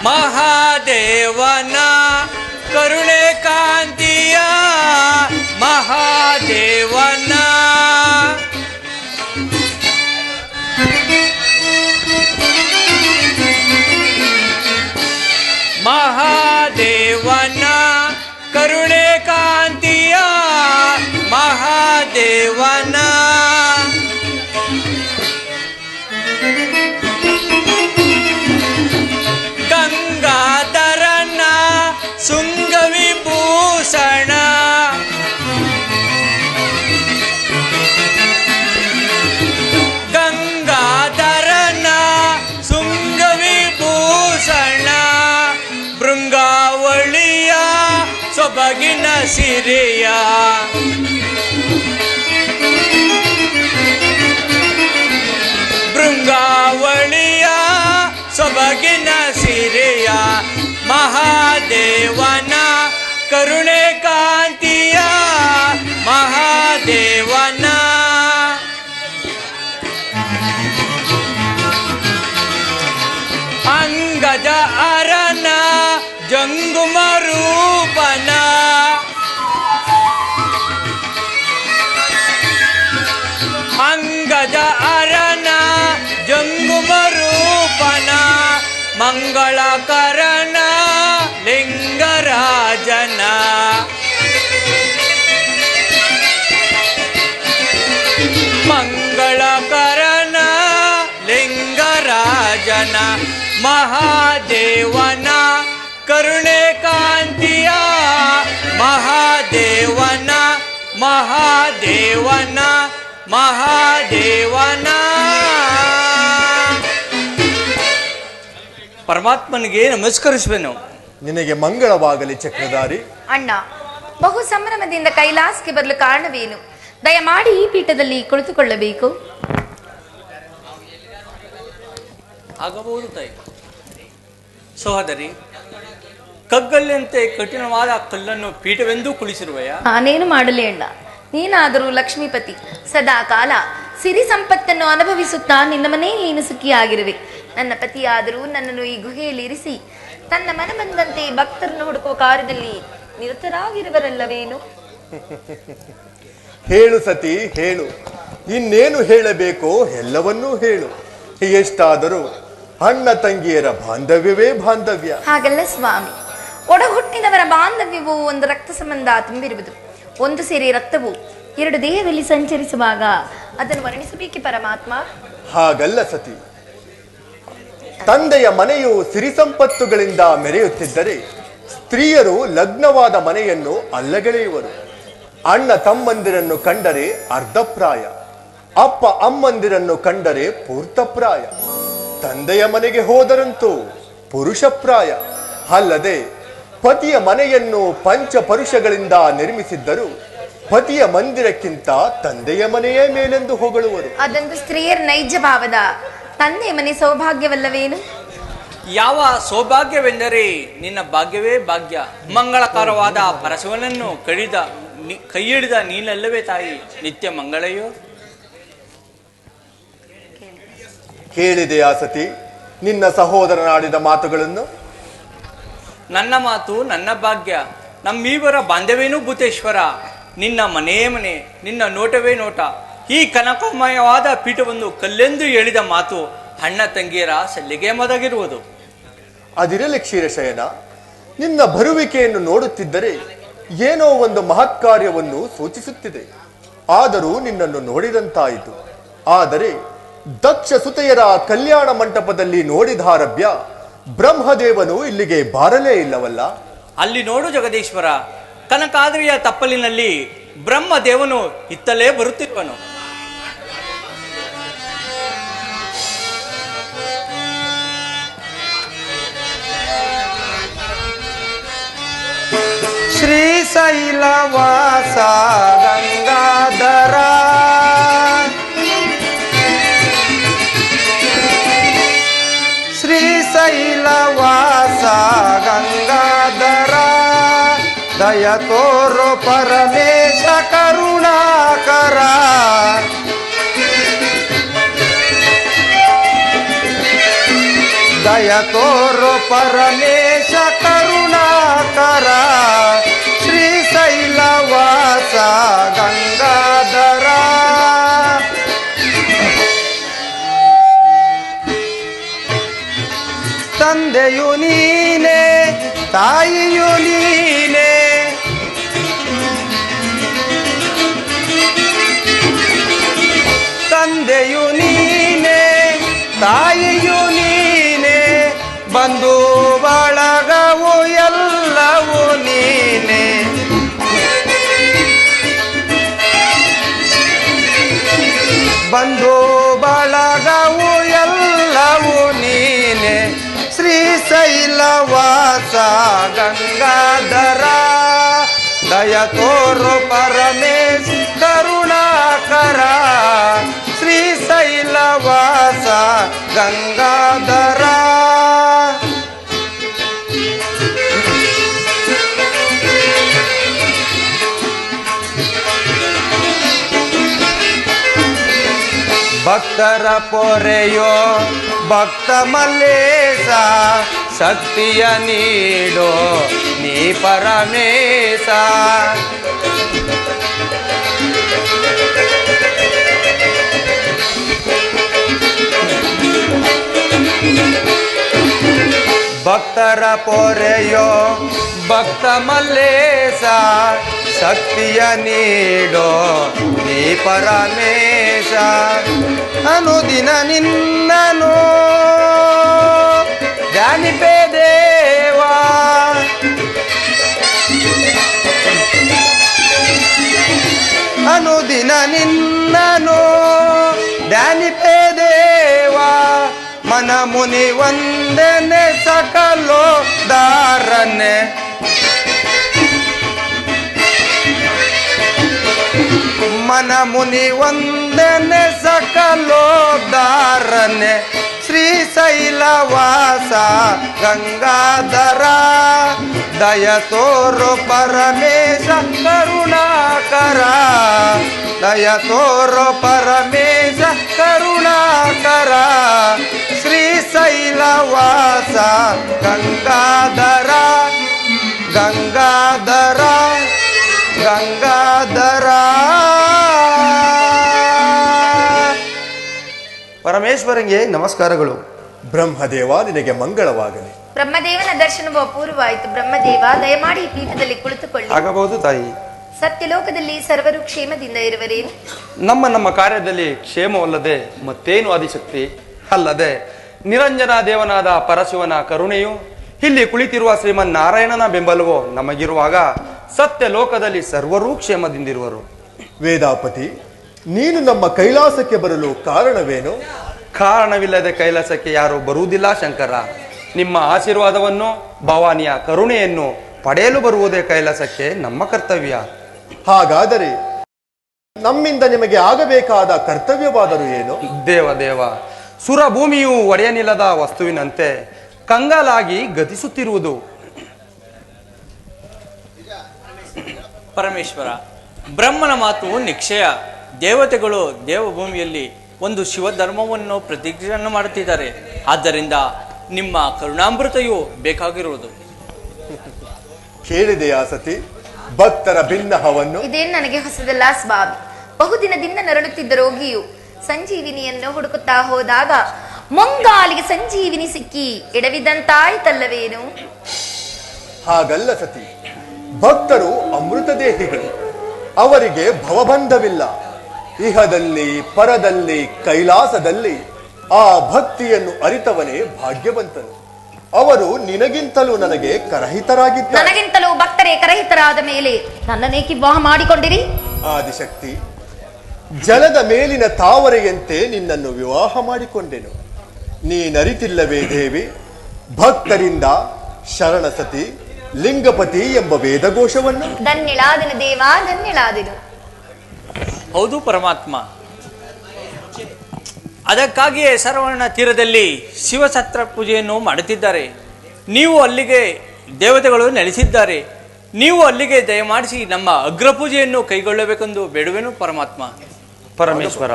ಮಹಾದೇವನ ಕರುಣೆ ಕಾಂತಿಯ ಮಹಾದೇವನ ಮಹಾದೇವನ ಕರುಣೆ ಕಾಂತಿಯ ಮಹಾದೇವನ ಗಂಗಾಧರನ ಶೃಂಗವಿಭೂಷಣ ಗಂಗಾಧರನ ಶೃಂಗವಿಭೂಷಣ ಭೃಂಗಾವಳಿಯ ಸೊಬಗಿನ ಸಿರಿಯ ಭೃಂಗಾವಳಿಯ ಸೊಬಗಿನ ಸಿರಿಯ ಮಹಾದೇವನ ಕರುಣೆ ಕಾಂತಿಯ ಮಹಾದೇವನ ಅಂಗಜ ಅರನ ಜಂಗುಮ ರೂಪನ ಅಂಗಜ ಅರನ ಜಂಗುಮ ರೂಪನ ಮಂಗಳಕರನ ಲಿಂಗರಾಜನ ಮಂಗಳಕರನ ಲಿಂಗರಾಜನ ಮಹಾದೇವನ ಕರುಣೆ ಕಾಂತಿಯ ಮಹಾದೇವನ ಮಹಾದೇವನ ಮಹಾದೇವನ ಪರಮಾತ್ಮನಿಗೆ ನಮಸ್ಕರಿಸುವೆನು. ನಿನಗೆ ಮಂಗಳವಾಗಲಿ ಚಕ್ರಧಾರಿ. ಅಣ್ಣ, ಬಹು ಸಂಭ್ರಮದಿಂದ ಕೈಲಾಸಕ್ಕೆ ಬರಲು ಕಾರಣವೇನು? ದಯಮಾಡಿ ಈ ಪೀಠದಲ್ಲಿ ಕುಳಿತುಕೊಳ್ಳಬೇಕು. ಆಗಬಹುದು ತಾಯಿ. ಸಹೋದರಿ, ಕಗ್ಗಲ್ಲಂತೆ ಕಠಿಣವಾದ ಕಲ್ಲನ್ನು ಪೀಠವೆಂದು ಕುಳಿಸಿರುವೆಯ? ನಾನೇನು ಮಾಡಲಿ ಅಣ್ಣ, ನೀನಾದರೂ ಲಕ್ಷ್ಮೀಪತಿ, ಸದಾ ಕಾಲ ಸಿರಿ ಸಂಪತ್ತನ್ನು ಅನುಭವಿಸುತ್ತಾ ನಿನ್ನ ಮನೆಯಲ್ಲಿ ನೀನು ಸುಖಿಯಾಗಿರುವೆ. ನನ್ನ ಪತಿಯಾದರೂ ನನ್ನನ್ನು ಈ ಗುಹೆಯಲ್ಲಿ ಇರಿಸಿ ತನ್ನ ಮನ ಬಂದಂತೆ ಭಕ್ತರನ್ನು ಹುಡುಕುವ ಕಾರ್ಯದಲ್ಲಿ ನಿರತರಾಗಿರುವರಲ್ಲವೇನು? ಹೇಳು ಸತಿ, ಹೇಳು. ಇನ್ನೇನು ಹೇಳಬೇಕೋ ಎಲ್ಲವನ್ನೂ ಹೇಳು. ಎಷ್ಟಾದರೂ ಅಣ್ಣ ತಂಗಿಯರ ಬಾಂಧವ್ಯವೇ ಬಾಂಧವ್ಯ. ಹಾಗಲ್ಲ ಸ್ವಾಮಿ, ಒಡಹುಟ್ಟಿನವರ ಬಾಂಧವ್ಯವು ಒಂದು ರಕ್ತ ಸಂಬಂಧ ತುಂಬಿರುವುದು. ಒಂದು ಸೇರಿ ರಕ್ತವು ಎರಡು ದೇಹದಲ್ಲಿ ಸಂಚರಿಸುವಾಗ ಅದನ್ನು ವರ್ಣಿಸಬೇಕೆ ಪರಮಾತ್ಮ? ಹಾಗಲ್ಲ ಸತಿ. ತಂದೆಯ ಮನೆಯು ಸಿರಿ ಸಂಪತ್ತುಗಳಿಂದ ಮೆರೆಯುತ್ತಿದ್ದರೆ ಸ್ತ್ರೀಯರು ಲಗ್ನವಾದ ಮನೆಯನ್ನು ಅಲ್ಲಗೆಳೆಯುವರು. ಅಣ್ಣ ತಮ್ಮಂದಿರನ್ನು ಕಂಡರೆ ಅರ್ಧಪ್ರಾಯ, ಅಪ್ಪ ಅಮ್ಮಂದಿರನ್ನು ಕಂಡರೆ ಪೂರ್ತಪ್ರಾಯ, ತಂದೆಯ ಮನೆಗೆ ಹೋದರಂತೂ ಪುರುಷಪ್ರಾಯ. ಅಲ್ಲದೆ ಪತಿಯ ಮನೆಯನ್ನು ಪಂಚಪರುಷಗಳಿಂದ ನಿರ್ಮಿಸಿದ್ದರು ಪತಿಯ ಮಂದಿರಕ್ಕಿಂತ ತಂದೆಯ ಮನೆಯೇ ಮೇಲೆಂದು ಹೊಗಳುವರು. ಅದೊಂದು ಸ್ತ್ರೀಯರ ನೈಜ ಭಾವದ ತಂದೆಯ ಮನೆ ಸೌಭಾಗ್ಯವಲ್ಲವೇನು? ಯಾವ ಸೌಭಾಗ್ಯವೆಂದರೆ ನಿನ್ನ ಭಾಗ್ಯವೇ ಭಾಗ್ಯ. ಮಂಗಳಕರವಾದ ಪರಶುವನನ್ನು ಕೈ ಹಿಡಿದ ನೀನಲ್ಲವೇ ತಾಯಿ ನಿತ್ಯ ಮಂಗಳಯೋ? ಕೇಳಿದೆಯಾ ಸತಿ ನಿನ್ನ ಸಹೋದರನಾಡಿದ ಮಾತುಗಳನ್ನು? ನನ್ನ ಮಾತು ನನ್ನ ಭಾಗ್ಯ. ನಮ್ಮೀವರ ಬಾಂಧವೇನೂ ಭೂತೇಶ್ವರ. ನಿನ್ನ ಮನೆಯೇ ಮನೆ, ನಿನ್ನ ನೋಟವೇ ನೋಟ. ಈ ಕನಕಮಯವಾದ ಪೀಠವನ್ನು ಕಲ್ಲೆಂದು ಹೇಳಿದ ಮಾತು ಅಣ್ಣ ತಂಗಿಯರ ಸಲ್ಲಿಗೆ ಮದಗಿರುವುದು. ಅದಿರಲಿ ಕ್ಷೀರಶಯನ, ನಿನ್ನ ಬರುವಿಕೆಯನ್ನು ನೋಡುತ್ತಿದ್ದರೆ ಏನೋ ಒಂದು ಮಹತ್ ಕಾರ್ಯವನ್ನು ಸೂಚಿಸುತ್ತಿದೆ. ಆದರೂ ನಿನ್ನನ್ನು ನೋಡಿದಂತಾಯಿತು. ಆದರೆ ದಕ್ಷ ಸುತೆಯರ ಕಲ್ಯಾಣ ಮಂಟಪದಲ್ಲಿ ನೋಡಿದಾರಭ್ಯ ಬ್ರಹ್ಮದೇವನು ಇಲ್ಲಿಗೆ ಬಾರಲೇ ಇಲ್ಲವಲ್ಲ? ಅಲ್ಲಿ ನೋಡು ಜಗದೀಶ್ವರ, ಕನಕಾದ್ರಿಯ ತಪ್ಪಲಿನಲ್ಲಿ ಬ್ರಹ್ಮದೇವನು ಇತ್ತಲೇ ಬರುತ್ತಿರುವನು. ಶ್ರೀಶೈಲವಾಸ ಗಂಗಾಧರ ಶ್ರೀಶೈಲವಾಸ ಗಂಗಾಧರ ದಯ ತೋರೋ ಪರಮೇಶ ಕರುಣಾಕರ ದಯ ತೋರೋ ಪರಮೇಶ ಕರುಣಾಕರ ಶ್ರೀಶೈಲವಾಸ ಗಂಗಾಧರ ತಂದೆಯು ನೀನೆ ತಾಯಿಯು ನೀನೆ ತಂದೆಯು ನೀನೆ ತಾಯಿಯು ನೀನೆ ಬಂಧು ಬಳಗವು ಎಲ್ಲವೂ ನೀನೆ ಬಂಧು ಬಳಗವು ಎಲ್ಲವೂ ನೀನೆ ಶ್ರೀಶೈಲವಾಸ ಗಂಗಾಧರ ದಯ ತೋರೋ ಪರಮೇಶ್ ಕರುಣಾಕರ ಶ್ರೀಶೈಲವಾಸ ಗಂಗಾಧರ ಭಕ್ತರ ಪೊರೆಯೋ ಭಕ್ತ ಮಲ್ಲೇಶ ಶಕ್ತಿಯ ನೀಡೋ ನೀ ಪರಮೇಶ ಭಕ್ತರ ಪೊರೆಯೋ ಭಕ್ತ ಮಲ್ಲೇಶ ಶಕ್ತಿಯ ನೀಡೋ ನೀ ಪರಮೇಶ ಅನುದಿನ ನಿನ್ನನು ಧ್ಯಾನಿಪೇ ದೇವಾ ಅನುದಿನ ನಿನ್ನನು ಧ್ಯಾನಿಪೇ ದೇವಾ ಮನ ಮುನಿ ವಂದನೆ ಸಕಲೋ ದಾರನೆ ಮನ ಮುನಿ ವಂದನೆ ಸಕಲೋದ್ಧಾರನೆ ಶ್ರೀಶೈಲವಾಸ ಗಂಗಾಧರ ದಯ ತೋರೋ ಪರಮೇಶ ಕರುಣಾಕರ ದಯ ತೋರೋ ಪರಮೇಶ ಕರುಣಾಕರ ಶ್ರೀಶೈಲವಾಸ ಗಂಗಾಧರ ಗಂಗಾಧರ ಗಂಗಾಧರ ಪರಮೇಶ್ವರಂಗೆ ನಮಸ್ಕಾರಗಳು. ಬ್ರಹ್ಮದೇವ ನಿನಗೆ ಮಂಗಳವಾಗಲಿ. ಬ್ರಹ್ಮದೇವನ ದರ್ಶನವು ಅಪೂರ್ವವಾಯಿತು. ಬ್ರಹ್ಮದೇವ ದಯಮಾಡಿ ಈ ಪೀಠದಲ್ಲಿ ಕುಳಿತುಕೊಳ್ಳಿ. ಆಗಬಹುದು ತಾಯಿ. ಸತ್ಯಲೋಕದಲ್ಲಿ ಸರ್ವರು ಕ್ಷೇಮದಿಂದ ಇರುವರೇನು? ನಮ್ಮ ಕಾರ್ಯದಲ್ಲಿ ಕ್ಷೇಮವಲ್ಲದೆ ಮತ್ತೇನು ಆದಿಶಕ್ತಿ ಅಲ್ಲದೆ ನಿರಂಜನ ದೇವನಾದ ಪರಶಿವನ ಕರುಣೆಯು ಇಲ್ಲಿ ಕುಳಿತಿರುವ ಶ್ರೀಮನ್ನಾರಾಯಣನ ಬೆಂಬಲವೋ ನಮಗಿರುವಾಗ ಸತ್ಯ ಲೋಕದಲ್ಲಿ ಸರ್ವರೂ ಕ್ಷೇಮದಿಂದಿರುವರು. ವೇದಾಪತಿ, ನೀನು ನಮ್ಮ ಕೈಲಾಸಕ್ಕೆ ಬರಲು ಕಾರಣವೇನು? ಕಾರಣವಿಲ್ಲದೆ ಕೈಲಾಸಕ್ಕೆ ಯಾರು ಬರುವುದಿಲ್ಲ ಶಂಕರ. ನಿಮ್ಮ ಆಶೀರ್ವಾದವನ್ನು ಭವಾನಿಯ ಕರುಣೆಯನ್ನು ಪಡೆಯಲು ಬರುವುದೇ ಕೈಲಾಸಕ್ಕೆ ನಮ್ಮ ಕರ್ತವ್ಯ. ಹಾಗಾದರೆ ನಮ್ಮಿಂದ ನಿಮಗೆ ಆಗಬೇಕಾದ ಕರ್ತವ್ಯವಾದರೂ ಏನು? ದೇವ ಸುರ ಭೂಮಿಯು ಒಡೆಯನಿಲ್ಲದ ವಸ್ತುವಿನಂತೆ ಕಂಗಾಲಾಗಿ ಗತಿಸುತ್ತಿರುವುದು. ಪರಮೇಶ್ವರ, ಬ್ರಹ್ಮನ ಮಾತು ನಿಕ್ಷಯ. ದೇವತೆಗಳು ದೇವಭೂಮಿಯಲ್ಲಿ ಒಂದು ಶಿವಧರ್ಮವನ್ನು ಪ್ರತಿಜ್ಞೆ ಮಾಡುತ್ತಿದ್ದಾರೆ. ಆದ್ದರಿಂದ ನಿಮ್ಮ ಕರುಣಾಮೃತೆಯು ಬೇಕಾಗಿರುವುದು. ಕೇಳಿದೆಯಾ ಸತಿ ಭಕ್ತರ ಭಿನ್ನಹವನ್ನು? ಇದೇನು ನನಗೆ ಹೊಸದಲ್ಲ ಸ್ವಾಮಿ. ಬಹುದಿನದಿಂದ ನರಳುತ್ತಿದ್ದ ರೋಗಿಯು ಸಂಜೀವಿನಿಯನ್ನು ಹುಡುಕುತ್ತಾ ಹೋದಾಗ ಮೊಂಗಾಲಿಗೆ ಸಂಜೀವಿನಿ ಸಿಕ್ಕಿ ಎಡವಿದಂತಾಯ್ತಲ್ಲವೇನು? ಹಾಗಲ್ಲ ಸತಿ, ಭಕ್ತರು ಅಮೃತ ದೇಹಿಗಳು. ಅವರಿಗೆ ಭವಬಂಧವಿಲ್ಲ. ಇಹದಲ್ಲಿ ಪರದಲ್ಲಿ ಕೈಲಾಸದಲ್ಲಿ ಆ ಭಕ್ತಿಯನ್ನು ಅರಿತವನೇ ಭಾಗ್ಯವಂತನು. ಅವರು ನಿನಗಿಂತಲೂ ನನಗೆ ಕರಹಿತರಾಗಿದ್ದಾರೆ. ನನಗಿಂತಲೂ ಭಕ್ತರೇ ಕರಹಿತರಾದ ಮೇಲೆ ನನ್ನನೇಕೆ ವಿವಾಹ ಮಾಡಿಕೊಂಡಿರಿ? ಆದಿಶಕ್ತಿ, ಜಲದ ಮೇಲಿನ ತಾವರೆಯಂತೆ ನಿನ್ನನ್ನು ವಿವಾಹ ಮಾಡಿಕೊಂಡೆನು. ನೀನರಿತಿಲ್ಲವೇ ದೇವಿ? ಭಕ್ತರಿಂದ ಶರಣಸತಿ ಲಿಂಗಪತಿ ಎಂಬ ವೇದಘೋಷವನ್ನು. ಧನ್ಯಳಾದೆನು ದೇವಾ, ಧನ್ಯಳಾದೆನು. ಹೌದು ಪರಮಾತ್ಮ. ಅದಕ್ಕಾಗಿಯೇ ಸರವಣ ತೀರದಲ್ಲಿ ಶಿವಸತ್ರ ಪೂಜೆಯನ್ನು ಮಾಡುತ್ತಿದ್ದಾರೆ. ನೀವು ಅಲ್ಲಿಗೆ ದೇವತೆಗಳು ನೆಲೆಸಿದ್ದಾರೆ. ನೀವು ಅಲ್ಲಿಗೆ ದಯಮಾಡಿಸಿ ನಮ್ಮ ಅಗ್ರ ಪೂಜೆಯನ್ನು ಕೈಗೊಳ್ಳಬೇಕೆಂದು ಬೇಡುವೆನು ಪರಮಾತ್ಮ. ಪರಮೇಶ್ವರ,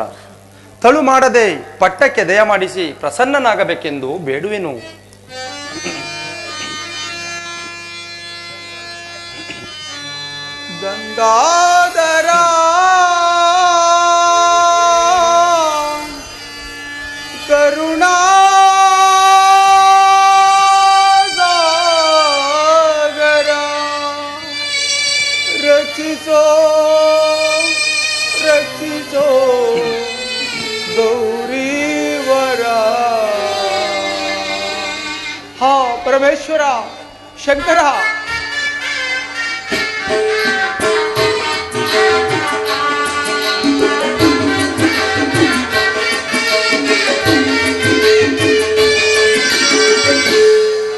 ತಳು ಮಾಡದೆ ಪಟ್ಟಕ್ಕೆ ದಯಮಾಡಿಸಿ ಪ್ರಸನ್ನನಾಗಬೇಕೆಂದು ಬೇಡುವೆನು. ಗಂಗಾಧರ ಕರುಣಾ ಸಾಗರ ರಕ್ಷಿಸೋ ರಕ್ಷಿಸೋ ಗೌರೀವರ. ಹಾ ಪರಮೇಶ್ವರ ಶಂಕರ,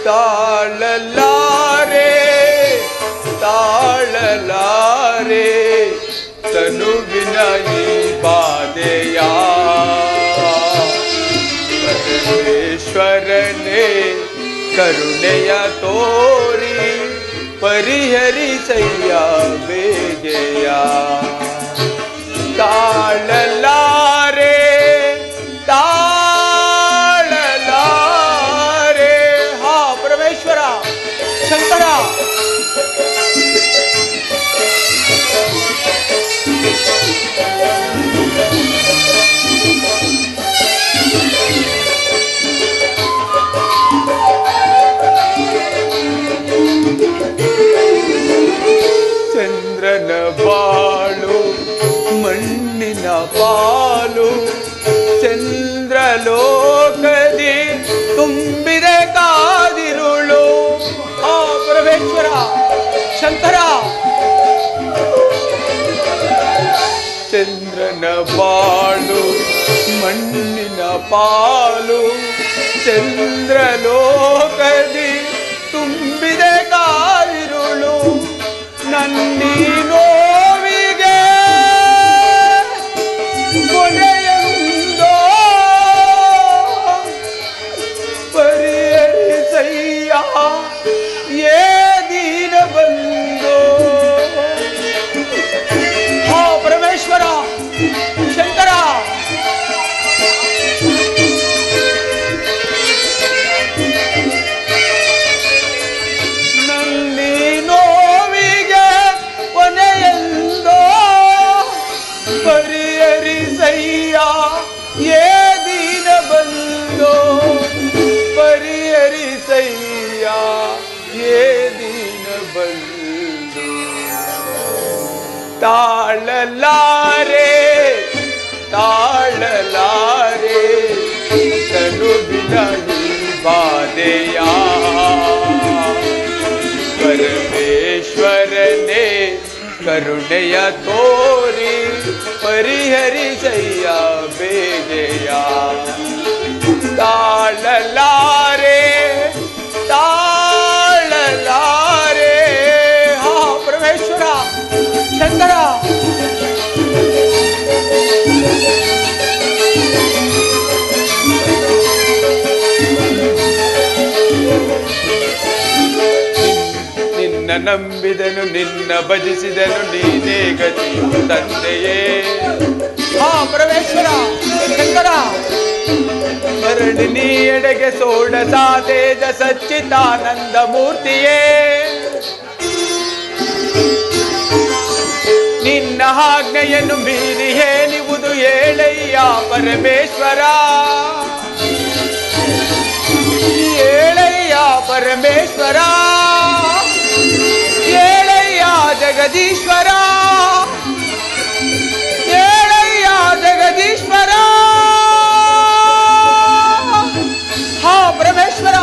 ತಾಳಲಾರೆ ತಾಳಲಾರೆ ತನುವಿನ ಈ ಬಾಧೆಯ ಪರಮೇಶ್ವರನೇ ಕರುಣೆಯ ತೋರಿ ಪರಿಹರಿಸಯ್ಯ ಬೇಗೆಯ. ತಾಳಲಾರೆ ತಾಳಲಾರೆ. ಹಾ ಪರಮೇಶ್ವರ ಶಂಕರ, ಚಂದ್ರನ ಬಾಳು ಮಣ್ಣಿನ ಪಾಲು, ಚಂದ್ರಲೋಕದಿ ತುಂಬಿದೆ ಕಾದಿರುಳು. ಆ ಪರಮೇಶ್ವರ ಶಂಕರ, ಚಂದ್ರನ ಬಾಳು ಮಣ್ಣಿನ ಪಾಲು, ಚಂದ್ರಲೋಕದಿ ತುಂಬಿದೆ ಕಾದಿರುಳು. ನನ್ನೀ ನೋವಿಗೆ ಕೊನೆಯೊಂದೋ ಪರಿಹರಿಸಯ್ಯ ಏ ದೀನ ಬಂದೋ. ಹಾ ಪರಮೇಶ್ವರ ಶಂಕರ, ನಲ್ಲಿ ನೋವಿಗೆ ಕೊನೆಯೆಂದೋ ಪರಿಹರಿಸಯ್ಯ ಏ ದೀನ ಬಂದೋ. ಪರಿಹರಿಸಯ್ಯ ಏ ದೀನ ಬಂದೋ. ತಾಳಲಾರೆ ತಾಳಲಾರೆ ತನುವಿನ ಈ ಬಾಧೆಯ ಪರಮೇಶ್ವರನೇ ಕರುಣೆಯ ತೋರಿ ಪರಿಹರಿಸಯ್ಯ ಬೇಗೆಯ. ತಾಳಲಾರೆ ತಾಳಲಾರೆ. ಹಾ ಪರಮೇಶ್ವರ ಶಂಕರ, ನಿನ್ನ ನಂಬಿದನು ನಿನ್ನ ಭಜಿಸಿದನು ನೀನೇ ಗತಿಯು ತಂದೆಯೇ. ಹಾ ಪರಮೇಶ್ವರ ಶಂಕರ, ಮರಳಿ ಎಡೆಗೆ ಸೋಡಸ ತೇಜ ಸಚ್ಚಿದಾನಂದ ಮೂರ್ತಿಯೇ. ನಿನ್ನ ಆಜ್ಞೆಯನ್ನು ಮೀರಿ ಹೇಳುವುದು ಏಳಯ್ಯ ಪರಮೇಶ್ವರ. ಏಳಯ್ಯ ಪರಮೇಶ್ವರ, ಏಳಯ್ಯ ಜಗದೀಶ್ವರ, ಏಳಯ್ಯ ಜಗದೀಶ್ವರ. ಹಾ ಪರಮೇಶ್ವರ,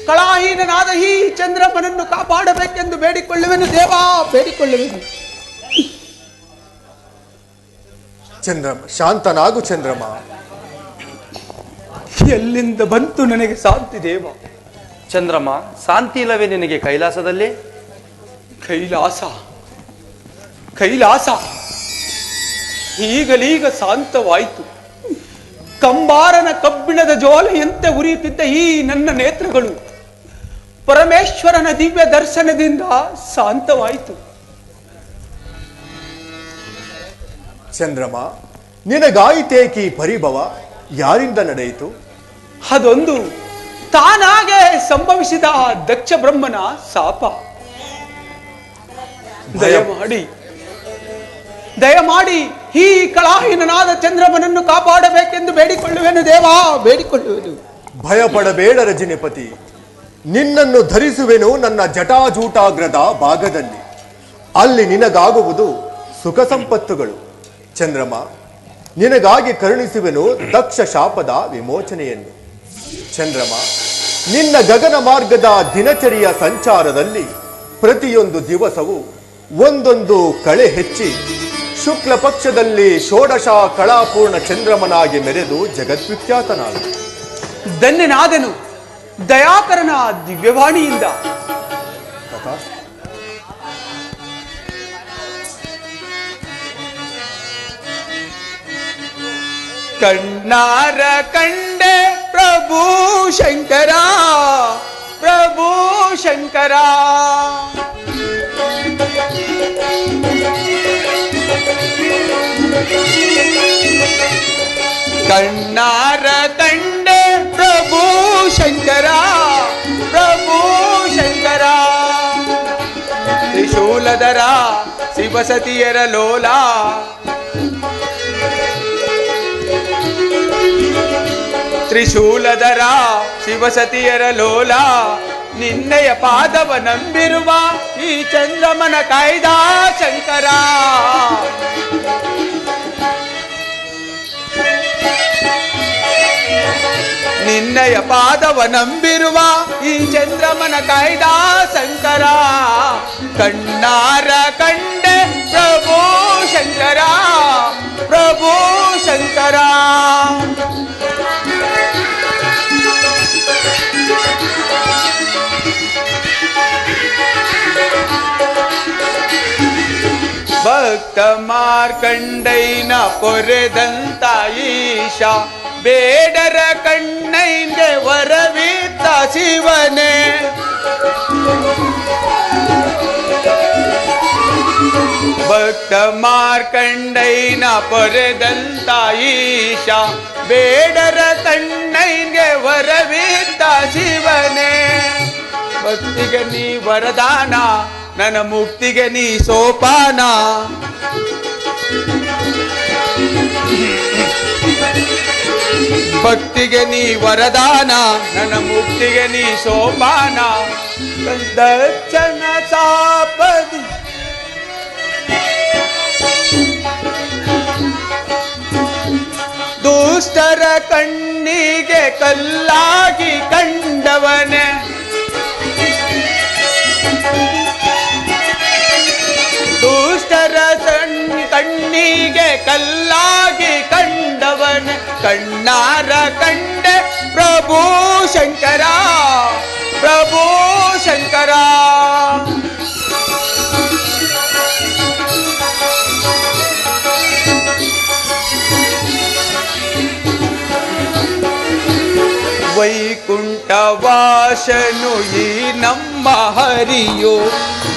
ಕಳಾಹೀನನಾದ ಈ ಚಂದ್ರಮ್ಮನನ್ನು ಕಾಪಾಡಬೇಕೆಂದು ಬೇಡಿಕೊಳ್ಳುವೆನು ದೇವಾ, ಬೇಡಿಕೊಳ್ಳುವೆನು. ಚಂದ್ರಮ, ಶಾಂತನಾಗು ಚಂದ್ರಮ. ಎಲ್ಲಿಂದ ಬಂತು ನನಗೆ ಶಾಂತಿ ದೇವ? ಚಂದ್ರಮ್ಮ, ಶಾಂತಿ ಇಲ್ಲವೇ ನಿನಗೆ ಕೈಲಾಸದಲ್ಲಿ? ಕೈಲಾಸ ಕೈಲಾಸ ಈಗಲೀಗ ಶಾಂತವಾಯಿತು. ಕಂಬಾರನ ಕಬ್ಬಿಣದ ಜ್ವಾಲೆಯಂತೆ ಉರಿಯುತ್ತಿದ್ದ ಈ ನನ್ನ ನೇತ್ರಗಳು ಪರಮೇಶ್ವರನ ದಿವ್ಯ ದರ್ಶನದಿಂದ ಶಾಂತವಾಯಿತು. ಚಂದ್ರಮ, ನಿನಗಾಯಿತೇಕಿ ಪರಿಭವ ಯಾರಿಂದ ನಡೆಯಿತು? ಅದೊಂದು ತಾನಾಗೆ ಸಂಭವಿಸಿದ ದಕ್ಷ ಬ್ರಹ್ಮನ ಶಾಪ. ದಯಮಾಡಿ ಈ ಕಳಾಹೀನನಾದ ಚಂದ್ರಮನನ್ನು ಕಾಪಾಡಬೇಕೆಂದು ಬೇಡಿಕೊಳ್ಳುವೆನು ದೇವಾ, ಬೇಡಿಕೊಳ್ಳುವೆನು. ಭಯಪಡಬೇಡ ರಜನಿಪತಿ, ನಿನ್ನನ್ನು ಧರಿಸುವೆನು ನನ್ನ ಜಟಾಜೂಟಾಗ್ರದ ಭಾಗದಲ್ಲಿ. ಅಲ್ಲಿ ನಿನಗಾಗುವುದು ಸುಖ ಸಂಪತ್ತುಗಳು. ಚಂದ್ರಮ, ನಿನಗಾಗಿ ಕರುಣಿಸುವೆನು ದಕ್ಷ ಶಾಪದ ವಿಮೋಚನೆಯನ್ನು. ಚಂದ್ರಮ, ನಿನ್ನ ಗಗನ ಮಾರ್ಗದ ದಿನಚರಿಯ ಸಂಚಾರದಲ್ಲಿ ಪ್ರತಿಯೊಂದು ದಿವಸವೂ ಒಂದೊಂದು ಕಳೆ ಹೆಚ್ಚಿ ಶುಕ್ಲ ಪಕ್ಷದಲ್ಲಿ ಷೋಡಶ ಕಳಾಪೂರ್ಣ ಚಂದ್ರಮನಾಗಿ ಮೆರೆದು ಜಗದ್ವಿಖ್ಯಾತನಾದ. ಧನ್ಯನಾದನು ದಯಾಕರನ ದಿವ್ಯವಾಣಿಯಿಂದ. ಕಣ್ಣಾರ ಕಂಡೆ ಪ್ರಭು ಶಂಕರ, ಪ್ರಭು ಶಂಕರ. ಕಣ್ಣಾರ ಕಂಡೆ ಪ್ರಭು ಶಂಕರ, ಪ್ರಭು ಶಂಕರ. ತ್ರಿಶೂಲಧರ ಶಿವಸತಿಯರ ಲೋಲ, ತ್ರಿಶೂಲಧರ ಶಿವಸತಿಯರ ಲೋಲ. ನಿನ್ನೆಯ ಪಾದವ ನಂಬಿರುವ ಈ ಚಂದ್ರಮನ ಕಾಯ್ದ ಶಂಕರ. ನಿನ್ನಯ ಪಾದವ ನಂಬಿರುವ ಈ ಚಂದ್ರಮನ ಕಾಯ್ದ ಶಂಕರ. ಕಣ್ಣಾರ ಕಂಡೆ ಪ್ರಭು ಶಂಕರ, ಪ್ರಭು ಶಂಕರ. ಭಕ್ತ ಮಾರ್ಕಂಡೈನ ಪೊರೆದಂತ ಈಶ, ಬೇಡರ ಕಣ್ಣೈಂದೆ ವರವಿತ್ತ ಶಿವನೇ. ಭಕ್ತ ಮಾರ್ಕಂಡೈನ ಪೊರೆದಂತ ಈಶ, ಬೇಡರ ಕಣ್ಣೈಂಗೆ ವರವಿತ್ತ ಶಿವನೇ. ಭಕ್ತಿಗೆ ನೀ ವರದಾನ, ನನ್ನ ಮುಕ್ತಿಗೆ ನೀ ಸೋಪಾನ. ಭಕ್ತಿಗೆ ನೀ ವರದಾನ, ನನ್ನ ಮುಕ್ತಿಗೆ ನೀ ಸೋಪಾನ. ದಕ್ಷನ ಸಾಪದಿ ದುಷ್ಟರ ಕಣ್ಣಿಗೆ ಕಲ್ಲಾಗಿ ಕಂಡವನೇ. ದುಷ್ಟರ ಕಣ್ಣಿಗೆ ಕಲ್ಲಾಗಿ ಕಂಡವನ. ಕಣ್ಣಾರ ಕಂಡೆ ಪ್ರಭು ಶಂಕರ, ಪ್ರಭು ಶಂಕರ. ವೈಕುಂಠವಾಸನು ಈ ನಮ್ಮ ಹರಿಯೋ,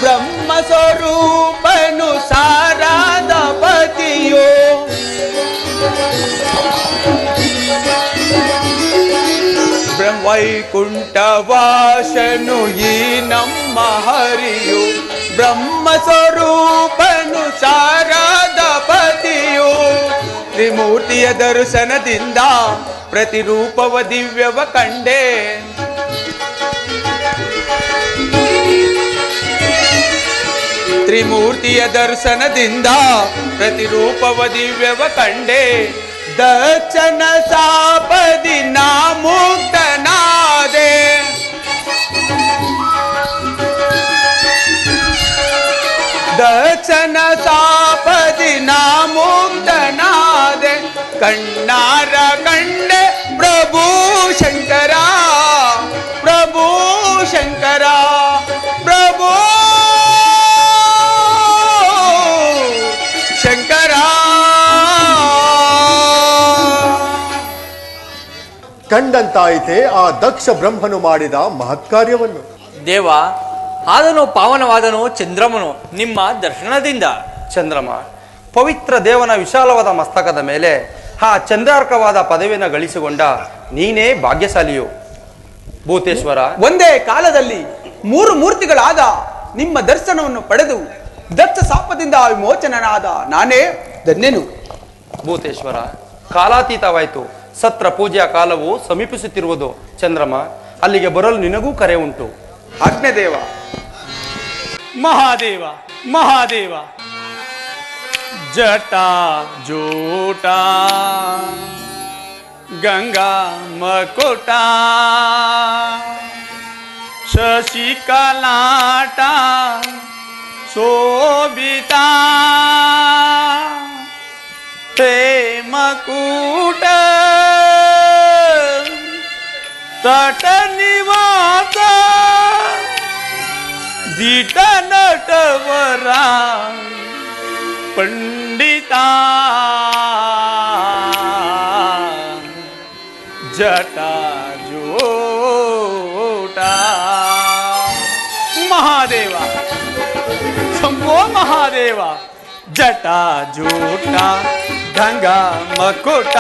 ಬ್ರಹ್ಮ ಸ್ವರೂಪನು ಸಾರಾದ ಪತಿಯೋ. ವೈಕುಂಠವಾಸನು ಈ ನಮ್ಮ ಹರಿಯೋ, ಬ್ರಹ್ಮ ಸ್ವರೂಪನು ಸಾರಾದ ಪತಿಯೋ. ತ್ರಿಮೂರ್ತಿಯ ದರ್ಶನದಿಂದ ಪ್ರತಿರೂಪವ ದಿವ್ಯವ ಕಂಡೆ. ತ್ರಿಮೂರ್ತಿಯ ದರ್ಶನದಿಂದ ಪ್ರತಿರೂಪವ ದಿವ್ಯವ ಕಂಡೆ. ದಕ್ಷನ ಸಾಪದಿ ನಾ ಮುಕ್ತನಾದೆ. ದಕ್ಷನ ಸಾಪದಿ ನಾ ಮುಕ್ತನಾದೆ. ಕಣ್ಣಾರ ಕಂಡೆ ಪ್ರಭು ಶಂಕರ, ಪ್ರಭು ಶಂಕರ, ಪ್ರಭು ಶಂಕರ. ಕಂಡಂತಾಯಿತೆ ಆ ದಕ್ಷ ಬ್ರಹ್ಮನು ಮಾಡಿದ ಮಹತ್ಕಾರ್ಯವನ್ನು. ದೇವ, ಆದನು ಪಾವನವಾದನು ಚಂದ್ರಮನು ನಿಮ್ಮ ದರ್ಶನದಿಂದ. ಚಂದ್ರಮ, ಪವಿತ್ರ ದೇವನ ವಿಶಾಲವಾದ ಮಸ್ತಕದ ಮೇಲೆ ಆ ಚಂದ್ರಾರ್ಕವಾದ ಪದವಿಯನ್ನು ಗಳಿಸಿಕೊಂಡ ನೀನೇ ಭಾಗ್ಯಶಾಲಿಯು. ಭೂತೇಶ್ವರ, ಒಂದೇ ಕಾಲದಲ್ಲಿ 3 ಮೂರ್ತಿಗಳಾದ ನಿಮ್ಮ ದರ್ಶನವನ್ನು ಪಡೆದು ದಕ್ಷ ಶಾಪದಿಂದ ವಿಮೋಚನನಾದ ನಾನೇ ಧನ್ಯನು. ಭೂತೇಶ್ವರ, ಕಾಲಾತೀತವಾಯಿತು. ಸತ್ರ ಪೂಜೆಯ ಕಾಲವು ಸಮೀಪಿಸುತ್ತಿರುವುದು. ಚಂದ್ರಮ, ಅಲ್ಲಿಗೆ ಬರಲು ನಿನಗೂ ಕರೆ ಉಂಟು. ಅಗ್ನಿದೇವ. ಮಹಾದೇವ ಮಹಾದೇವ, ಜಟಾ ಜೂಟ ಗಂಗಾ ಮಕುಟ ಶಶಿಕಲಾಟ ಶೋಭಿತಾ ಹೇ ಮಕುಟ ತಟ ನಿವಾಸ ದಿಟ ನಟವರ ಪಂಡಿತ ಜಟಾ ಜೋಟ. ಮಹಾದೇವ ಶಂಭೋ ಮಹಾದೇವ, ಜಟಾ ಜೂಟ ಗಂಗಾ ಮಕುಟ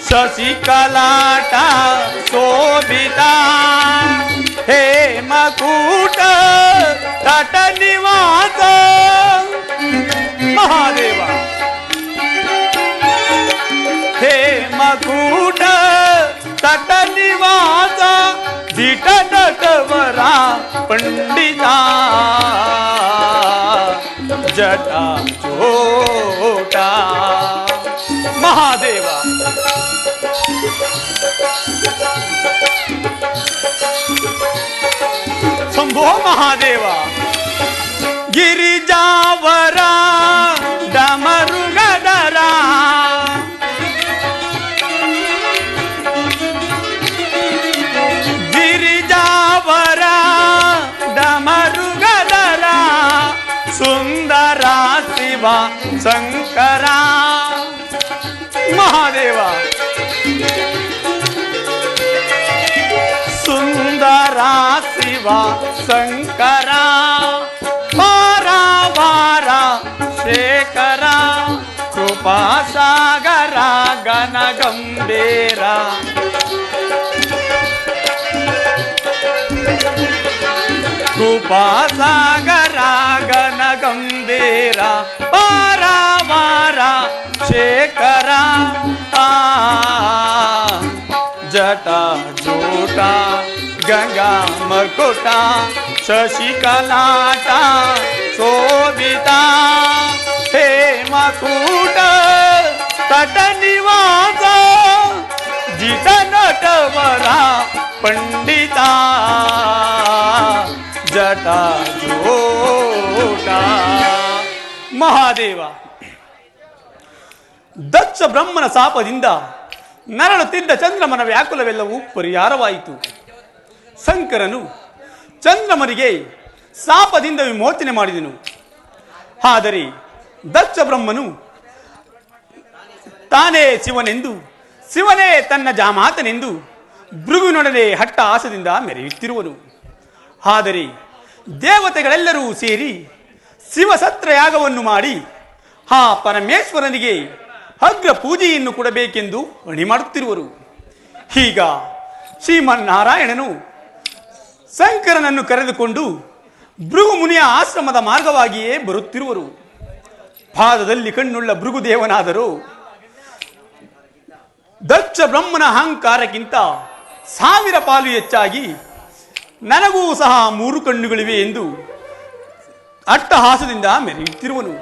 ಶಶಿಕಲಾಟ ಶೋಭಿತ ಹೇ ಮಕುಟ ತಟ ನಿವಾಸ. ಮಹಾದೇವ ಹೇ ಮಕುಟ ತಟ ನಿವಾಸ ದಿಟ ನಟವರ ಪಂಡಿತ ಜಟಾ ಜೋಟ. ಮಹಾದೇವ ಶಂಭೋ ಮಹಾದೇವ, ಗಿರಿಜಾವರ ಡಮರುಗದರ ಗಿರಿಜಾವರ ಡಮರುಗದರ ಸುಂದರ ಶಿವ ಶಂಕರ. ಮಹಾದೇವ ಸುಂದರ ಶಿವ ಶಂಕರ ಪಾರಾವಾರ ಶೇಖರ ಕೃಪಾ ಸಾಗರ ಗಣ ಗಂಭೀರ. ಕೃಪಾ ಸಾಗರ ಗಣ ಗಂಭೀರ ಪಾರಾವಾರ ಶೇಖರ ಜಟಾ ಜೂಟ ಗಂಗಾ ಮಕುಟ ಶಶಿಕಲಾಟ ಶೋಭಿತ ಹೇ ಮಕುಟ ತಟ ನಿವಾಸ ಜಿತ ನಟವರ ಪಂಡಿತ ಜಟಾ ಜೋಟ. ಮಹಾದೇವ, ದಕ್ಷ ಬ್ರಹ್ಮನ ಶಾಪದಿಂದ ನರಳುತ್ತಿದ್ದ ಚಂದ್ರಮನ ವ್ಯಾಕುಲವೆಲ್ಲವೂ ಪರಿಹಾರವಾಯಿತು. ಶಂಕರನು ಚಂದ್ರಮನಿಗೆ ಶಾಪದಿಂದ ವಿಮೋಚನೆ ಮಾಡಿದನು. ಆದರೆ ದಕ್ಷ ಬ್ರಹ್ಮನು ತಾನೇ ಶಿವನೆಂದು, ಶಿವನೇ ತನ್ನ ಜಾಮಾತನೆಂದು ಭೃಗುನೊಡನೆ ಹಟ್ಟ ಆಸದಿಂದ ಮೆರೆಯುತ್ತಿರುವನು. ಆದರೆ ದೇವತೆಗಳೆಲ್ಲರೂ ಸೇರಿ ಶಿವಸತ್ರ ಯಾಗವನ್ನು ಮಾಡಿ ಆ ಪರಮೇಶ್ವರನಿಗೆ ಅಗ್ರ ಪೂಜೆಯನ್ನು ಕೊಡಬೇಕೆಂದು ಅಣಿ ಮಾಡುತ್ತಿರುವರು. ಈಗ ಶ್ರೀಮನ್ನಾರಾಯಣನು ಶಂಕರನನ್ನು ಕರೆದುಕೊಂಡು ಭೃಗು ಮುನಿಯ ಆಶ್ರಮದ ಮಾರ್ಗವಾಗಿಯೇ ಬರುತ್ತಿರುವರು. ಪಾದದಲ್ಲಿ ಕಣ್ಣುಳ್ಳ ಭೃಗುದೇವನಾದರೂ ದಕ್ಷ ಬ್ರಹ್ಮನ ಅಹಂಕಾರಕ್ಕಿಂತ 1000 ಪಾಲು ಹೆಚ್ಚಾಗಿ ನನಗೂ ಸಹ 3 ಕಣ್ಣುಗಳಿವೆ ಎಂದು ಅಟ್ಟಹಾಸದಿಂದ ಮೆರೆಯುತ್ತಿರುವನು.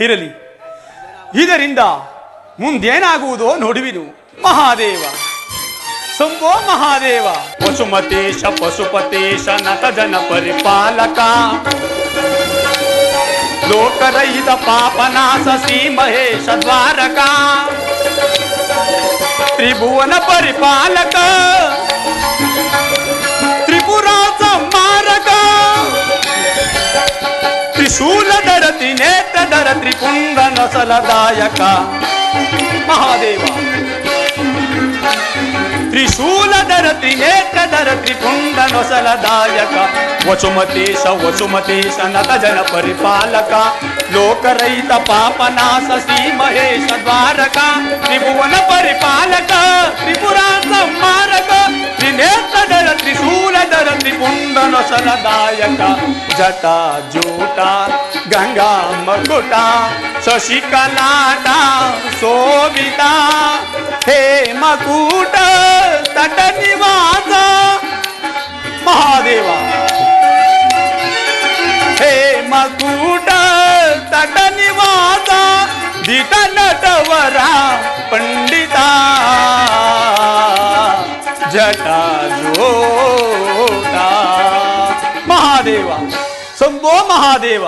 ಇರಲಿ, ಇದರಿಂದ ಮುಂದೇನಾಗುವುದೋ ನೋಡುವಿನು. ಮಹಾದೇವ ಶಂಭೋ ಮಹಾದೇವ, ವಸುಮತೇಶ ಪಶುಪತೇಶ ನತ ಜನ ಪರಿಪಾಲಕ ಲೋಕರಹಿತ ಪಾಪನಾಶ ಶ್ರೀ ಮಹೇಶ ದ್ವಾರಕ ತ್ರಿಭುವನ ಪರಿಪಾಲಕ ತ್ರಿಪುರ ಸಂಹಾರಕ ತ್ರಿಶೂಲಧರ ತ್ರಿನೇತ್ರಧರ ತ್ರಿಪುಂಡ ನಸಲದಾಯಕ. ಮಹಾದೇವ ತ್ರಿಶೂಲಧರ ತ್ರಿನೇತ್ರಧರ ತ್ರಿಪುಂಡ ನೊಸಲದಾಯಕ ವಸುಮತೇಶ ವಸುಮತೇಶ ನತ ಜನ ಪರಿಪಾಲಕ ಲೋಕರಹಿತ ಪಾಪನಾಶ ಶ್ರೀ ಮಹೇಶ ದ್ವಾರಕ ತ್ರಿಭುವನ ಪರಿಪಾಲಕ ತ್ರಿಪುರ ಸಂಹಾರಕ ತ್ರಿ ತ್ರಿನೇತ್ರಗಳ ತ್ರಿಶೂಲಧರ ತ್ರಿಪುಂಡನ ಸಲದಾಯಕ ಜಟ ಜೂಟ ಗಂಗಾ ಮಗುಟ ಶಶಿಕಲಾಟ ಶೋಭಿತ ಹೇಮಕೂಟ ತಟ ನಿವಾಸ ಮಹಾದೇವ ಹೇಮಕೂಟ ತಟ ನಿವಾಸ ದಿಟ ನಟವರ ಪಂಡಿತ ಜಟಾಜೂಟ ಮಹಾದೇವ ಶಂಭೋ ಮಹಾದೇವ.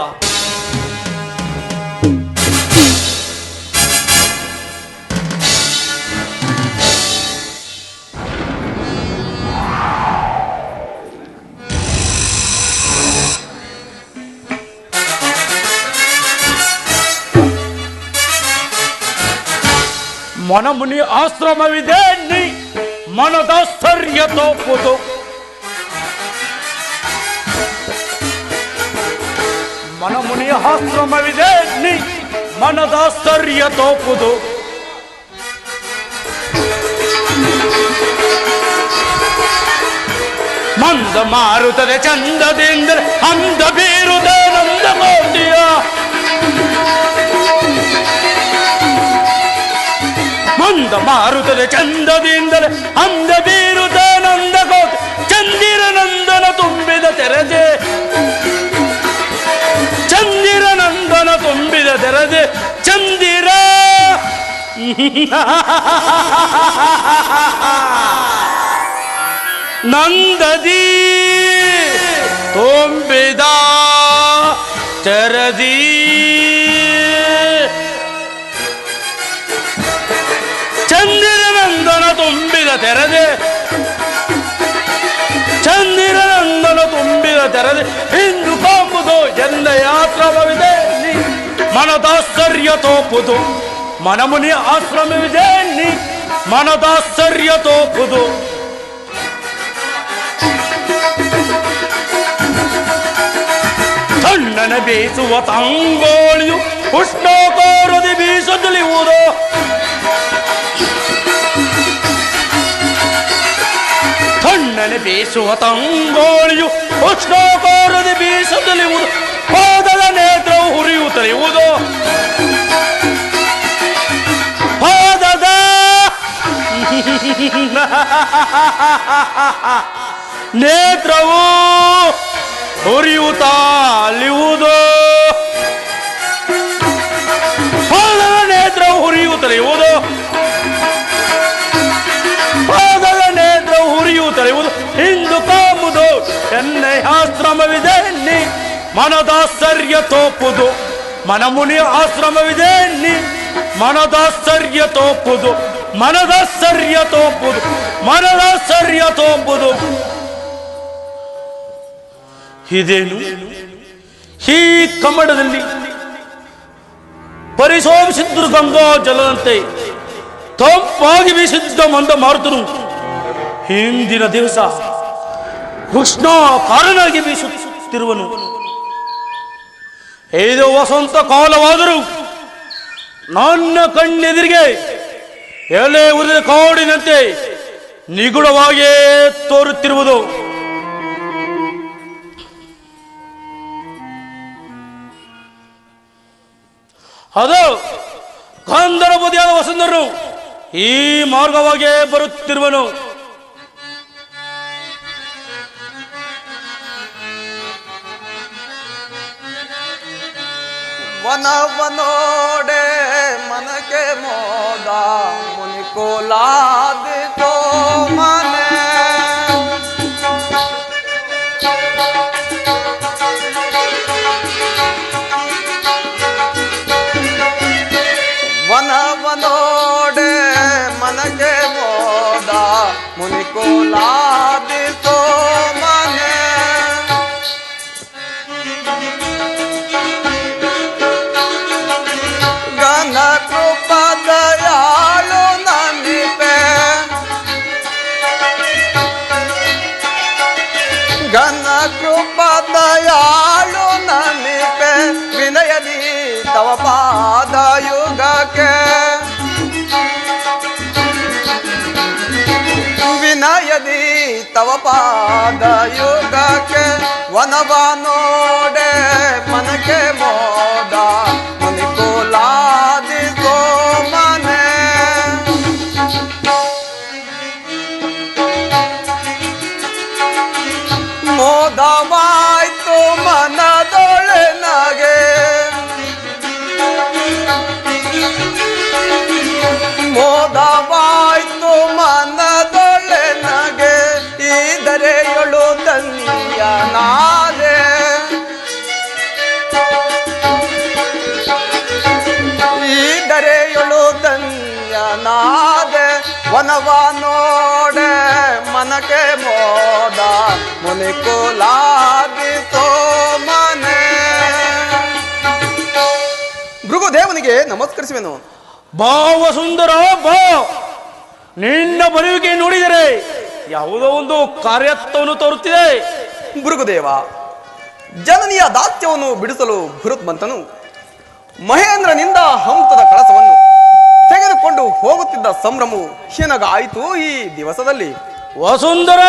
ಮನಮುನಿ ಆಶ್ರಮವಿದೆ ನೀ ಮನದಾಶ್ಚರ್ಯ ತೋಪುದು. ಮನಮುನಿ ಆಶ್ರಮವಿದೆ ನೀ ಮನದಾಶ್ಚರ್ಯ ತೋಪುದು. ಮಂದ ಮಾರುತ್ತದೆ ಚಂದದಿಂದ ಅಂದ ಬೀರುದೆ ನಂದ ಕೋಟಿಯ. ಮಂದ ಮಾರುತ್ತದೆ ಚಂದದಿಂದಲೇ ಅಂದ ಬೀರುದ ನಂದ ಕೋಟಿ. ಚಂದಿರ ನಂದನ ತುಂಬಿದ ತೆರೆದೆ ಚಂದಿರ ನಂದನ ತುಂಬಿದ ತೆರೆದೆ ಚಂದಿರ ನಂದದಿ ತುಂಬಿದ ತೆರದಿ ಚಂದಿರನಂದನ ತುಂಬಿದ ತೆರೆದೆ ಚಂದಿರನಂದನ ತುಂಬಿದ ತೆರೆದೆ ಇಂದು ಕಾಪುದು ಎಲ್ಲ ಆಶ್ರಮವಿದೆ ನೀ ಮನದಾಶ್ಚರ್ಯ ತೋಪುದು. ಮನಮುನಿ ಆಶ್ರಮವಿದೆ ನೀ ಮನದಾಶ್ಚರ್ಯ ತೋಪುದು. ತಣ್ಣನ ಬೀಸುವ ತಂಗೋಳಿಯು ಉಷ್ಣೋಕೋರದಿ ಬೀಸದಲಿಯುವುದು. ತಣ್ಣನೆ ಬೀಸುವ ತಂಗೋಳಿಯು ಉಷ್ಣೋಕೋರದಿ ಬೀಸದಲಿಯುವುದು. ಪಾದದ ನೇತ್ರವು ಹುರಿಯುತ್ತಲಿಯುವುದು. ಪಾದದ ನೇತ್ರವು ಹುರಿಯುತ್ತಲಿಯುವುದು. ಪಾದದ ನೇತ್ರವು ಹುರಿಯುತ್ತಲಿಯುವುದು. ಪಾದದ ನೇತ್ರವು ಹುರಿಯುತ್ತಲಿಯುವುದು. ಇಂದು ಕಾಮುದು ಎನ್ನೆ ಆಶ್ರಮವಿದೆ ನೀ ಮನದಾಶ್ಚರ್ಯ ತೋಪುದು. ಮನಮುನಿ ಆಶ್ರಮವಿದೆ ನೀ ಮನದಾಶ್ಚರ್ಯ ತೋಪುದು. ಮನದಾಶ್ಚರ್ಯ ತೋಪುದು. ಮನದಾಶ್ಚರ್ಯ ತೋಪುದು. ಇದೇನು ಈ ಕಮ್ಮಡದಲ್ಲಿ ಪರಿಶೋಭಿಸಿದ್ರು ಗಂಗಾ ಜಲದಂತೆ ತಂಪಾಗಿ ಬೀಸಿದ್ದ ಮಂದ ಮಾರುತನು ಹಿಂದಿನ ದಿವಸ ಉಷ್ಣ ಕಾರಣನಾಗಿ ಬೀಸುತ್ತಿರುವನು. ಇದು ವಸಂತ ಕಾಲವಾದರೂ ನನ್ನ ಕಣ್ಣೆದುರಿಗೆ ಎಲೆ ಉರಿದ ಕಾಡಿನಂತೆ ನಿಗೂಢವಾಗಿಯೇ ತೋರುತ್ತಿರುವುದು. ಅದು ಗಂಧರ್ವಪತಿಯಾದ ವಸುಂಧರನು ಈ ಮಾರ್ಗವಾಗಿಯೇ ಬರುತ್ತಿರುವನು. ವನವನೋಡೆ ಮನಕ್ಕೆ ಮೋದ ಮುನಿಕೋಲಾದಿತೋ ಮನೆ. ವನವನೋಡೆ ಮನಕ್ಕೆ ಮೋದ ಮುನಿಕೋಲಾದಿತೋ ಮನೆ. ಗಣ ಕೃಪದಯಾಳು ನನಿಪೆ ಗೋಪಾದ ಯುಗಕ್ಕೆ ವನವ ನೋಡೆ ಮನಕ್ಕೆ ಮೋದ ಮುನಿಕುಲಾದಿ ಸೋಮನೆ ಮೋದವಾಯ್ತು ಮನದೊಳನಗೆ ಮೋದವಾಯ್ತು ಮನದೊಳನಗೆ ಈದರೆಯೊಳು ಧನ್ಯನಾದೆ ಈದರೆಯೊಳು ಧನ್ಯನಾದೆ ವನವ ನೋಡೆ ಮನಕ್ಕೆ ಮೋದ ಮುನಿಕುಲಾದಿ ಸೋಮನೆ ಭೃಗುದೇವನಿಗೆ ನಮಸ್ಕರಿಸುವೆನು. ಭಾವ ಸುಂದರ ಬಾ, ನಿನ್ನ ಬರುವಿಕೆ ನೋಡಿದರೆ ಯಾವುದೋ ಒಂದು ಕಾರ್ಯತ್ವವನ್ನು ತೋರುತ್ತಿದೆ. ಭೃಗುದೇವ, ಜನನಿಯ ದಾಸ್ಯವನ್ನು ಬಿಡಿಸಲು ಭೃತ್ಮಂತನು ಮಹೇಂದ್ರನಿಂದ ಹಂಸದ ಕಳಸವನ್ನು ತೆಗೆದುಕೊಂಡು ಹೋಗುತ್ತಿದ್ದ ಸಂಭ್ರಮವು ಹಿನಗಾಯಿತು ಈ ದಿವಸದಲ್ಲಿ. ವಸುಂಧರ,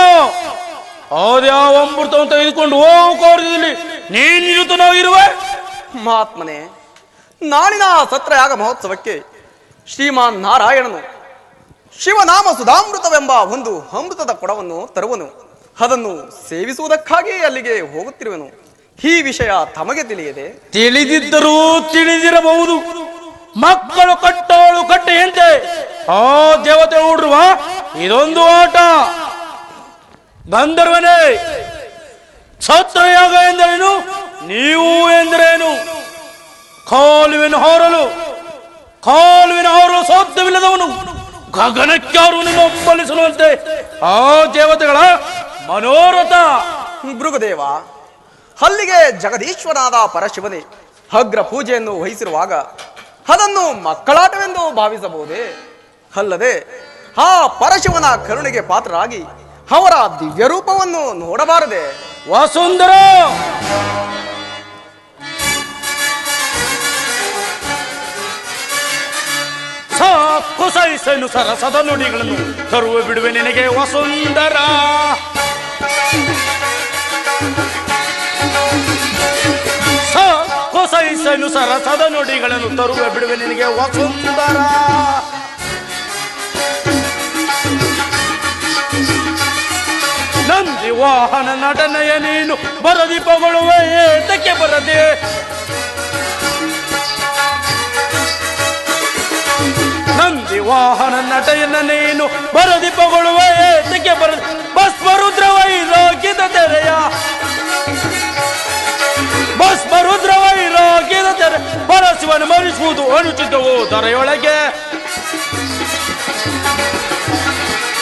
ಅದ್ಯಾವ ಅಮೃತವನ್ನು ತೆಗೆದುಕೊಂಡು ಹೋಗು ಕಾರ್ಯದಲ್ಲಿ ನೀನಿರುತ್ತನಾಗಿರುವೆ. ಮಹಾತ್ಮನೇ, ನಾಳಿನ ಸತ್ರಯಾಗ ಮಹೋತ್ಸವಕ್ಕೆ ಶ್ರೀಮಾನ್ ನಾರಾಯಣನು ಶಿವನಾಮ ಸುಧಾಮೃತವೆಂಬ ಒಂದು ಅಮೃತದ ಕೊಡವನ್ನು ತರುವನು. ಅದನ್ನು ಸೇವಿಸುವುದಕ್ಕಾಗಿ ಅಲ್ಲಿಗೆ ಹೋಗುತ್ತಿರುವೆನು. ಈ ವಿಷಯ ತಮಗೆ ತಿಳಿಯದೆ? ತಿಳಿದಿದ್ದರೂ ತಿಳಿದಿರಬಹುದು. ಮಕ್ಕಳು ಕಟ್ಟೋಳು ಕಟ್ಟೆಯಂತೆ ಆ ದೇವತೆ ಹುಡುವ ಇದೊಂದು ಆಟ. ಗಂಧರ್ವನೇ, ಛತ್ರಯಾಗ ಎಂದರೇನು, ನೀವು ಎಂದರೇನು? ಕಾಲುವೆನ ಹಾರಲು ಸಾಧ್ಯವಿಲ್ಲದವನು ಗಗನಕ್ಕಾರು ಒಪ್ಪಲಿಸುವಂತೆ ಆ ದೇವತೆಗಳ ಮನೋರಥ. ಭೃಗುದೇವ, ಅಲ್ಲಿಗೆ ಜಗದೀಶ್ವರನಾದ ಪರಶಿವನೇ ಅಗ್ರ ಪೂಜೆಯನ್ನು ವಹಿಸಿರುವಾಗ ಅದನ್ನು ಮಕ್ಕಳಾಟವೆಂದು ಭಾವಿಸಬಹುದೇ? ಅಲ್ಲದೆ ಆ ಪರಶಿವನ ಕರುಣೆಗೆ ಪಾತ್ರರಾಗಿ ಅವರ ದಿವ್ಯ ರೂಪವನ್ನು ನೋಡಬಾರದೆ? ವಸುಂಧರ, ಸಾಕು ಸಹಿಸಲು ಸರಸದ ನುಡಿಗಳನ್ನು ತರುವ ಬಿಡುವೆ ನಿನಗೆ ವಸುಂಧರ. ಸಾಕು ಸಹಿಸಲು ಸರಸದ ನುಡಿಗಳನ್ನು ತರುವ ಬಿಡುವೆ ನಿನಗೆ ವಸುಂಧರ. ನಂದಿ ವಾಹನ ನಟನೆಯ ನೀನು ಬರದಿ ಪಗೊಳ್ಳುವೆ ಏತಕ್ಕೆ ಬರದೆ? ನಂದಿ ವಾಹನ ನಟೆಯನ್ನ ನೀನು ಬರದಿ ಪಗೊಳ್ಳುವೆ ಏತಕ್ಕೆ ಬರದೆ? ಭಸ್ಮರುದ್ರ ವೈರಾಗ್ಯದ ತೆರೆಯ ಭಸ್ಮರುದ್ರ ವೈರಾಗ್ಯದ ತೆರೆ ಪರಶಿವನ ಮರಿಸುವುದು ಅನುಚಿತವೋ ಧರೆಯೊಳಗೆ?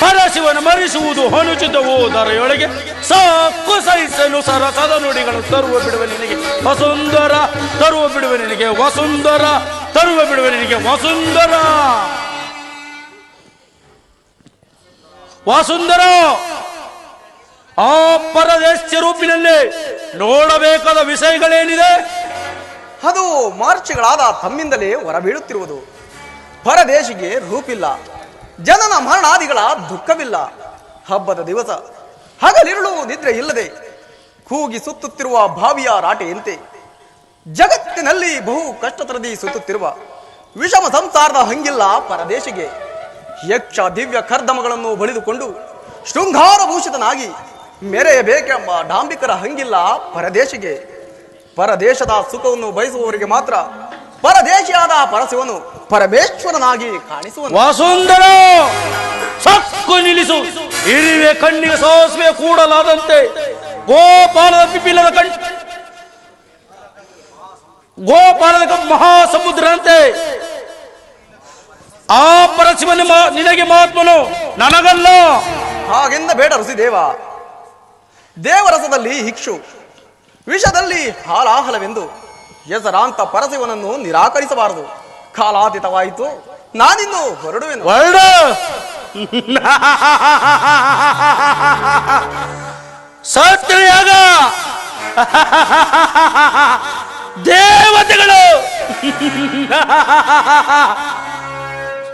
ಪರಶಿವನ ಮರಿಸುವುದು ಅನುಚಿತವೋ ಧರೆಯೊಳಗೆ? ಸಾಕು ಸಹಿಸಲು ಸರಸದ ನುಡಿಗಳು ತರುವ ಬಿಡುವೆ ನಿನಗೆ ವಸುಂಧರ. ತರುವ ಬಿಡುವೆ ನಿನಗೆ ವಸುಂಧರ. ತರುವ ಬಿಡುವೆ ನಿನಗೆ ವಸುಂಧರ. ವಸುಂಧರ, ಆ ಪರದೇಶ ರೂಪಿನಲ್ಲಿ ನೋಡಬೇಕಾದ ವಿಷಯಗಳೇನಿದೆ? ಅದು ಮಾರ್ಚಿಗಳಾದ ತಮ್ಮಿಂದಲೇ ಹೊರಬೀಳುತ್ತಿರುವುದು. ಪರದೇಶಿಗೆ ರೂಪಿಲ್ಲ, ಜನನ ಮರಣಾದಿಗಳ ದುಃಖವಿಲ್ಲ. ಹಬ್ಬದ ದಿವಸ ಹಗಲಿರುಳು ನಿದ್ರೆ ಇಲ್ಲದೆ ಕೂಗಿ ಸುತ್ತುತ್ತಿರುವ ಭಾವಿಯ ರಾಟೆಯಂತೆ ಜಗತ್ತಿನಲ್ಲಿ ಬಹು ಕಷ್ಟ ತರದಿ ಸುತ್ತುತ್ತಿರುವ ವಿಷಮ ಸಂಸಾರದ ಹಂಗಿಲ್ಲ ಪರದೇಶಿಗೆ. ಯಕ್ಷ ದಿವ್ಯ ಕರ್ದಮಗಳನ್ನು ಬಳಿದುಕೊಂಡು ಶೃಂಗಾರಭೂಷಿತನಾಗಿ ಮೆರೆಯಬೇಕೆಂಬ ಡಾಂಬಿಕರ ಹಂಗಿಲ್ಲ ಪರದೇಶಿಗೆ. ಪರದೇಶದ ಸುಖವನ್ನು ಬಯಸುವವರಿಗೆ ಮಾತ್ರ ಪರದೇಶಿಯಾದ ಪರಶಿವನು ಪರಮೇಶ್ವರನಾಗಿ ಕಾಣಿಸುವನು. ವಸುಂಧರ, ಸಕ್ಕು ನಿಲ್ಲಿಸು. ಇರಿವೆ ಕಣ್ಣಿಗೆ ಸಾಸಿವೆ ಕೂಡಲಾದಂತೆ ಗೋಪಾಲದ ಪಿಪಿಲದ ಗೋಪಾಲದ ಮಹಾಸಮುದ್ರಂತೆ ಆ ಪರಶಿವನ ನಿನಗೆ ಮಹಾತ್ಮನು, ನನಗಲ್ಲ. ಹಾಗೆಂದ ಬೇಡ ಋಷಿದೇವ. ದೇವರಸದಲ್ಲಿ ಹಿಕ್ಷು, ವಿಷದಲ್ಲಿ ಹಾಲಾಹಲವೆಂದು ಹೆಸರಾಂತ ಪರಶಿವನನ್ನು ನಿರಾಕರಿಸಬಾರದು. ಕಾಲಾತೀತವಾಯಿತು, ನಾನಿನ್ನು ಹೊರಡುವೆನು. ಸತ್ರಿಯಾಗ ದೇವತೆಗಳು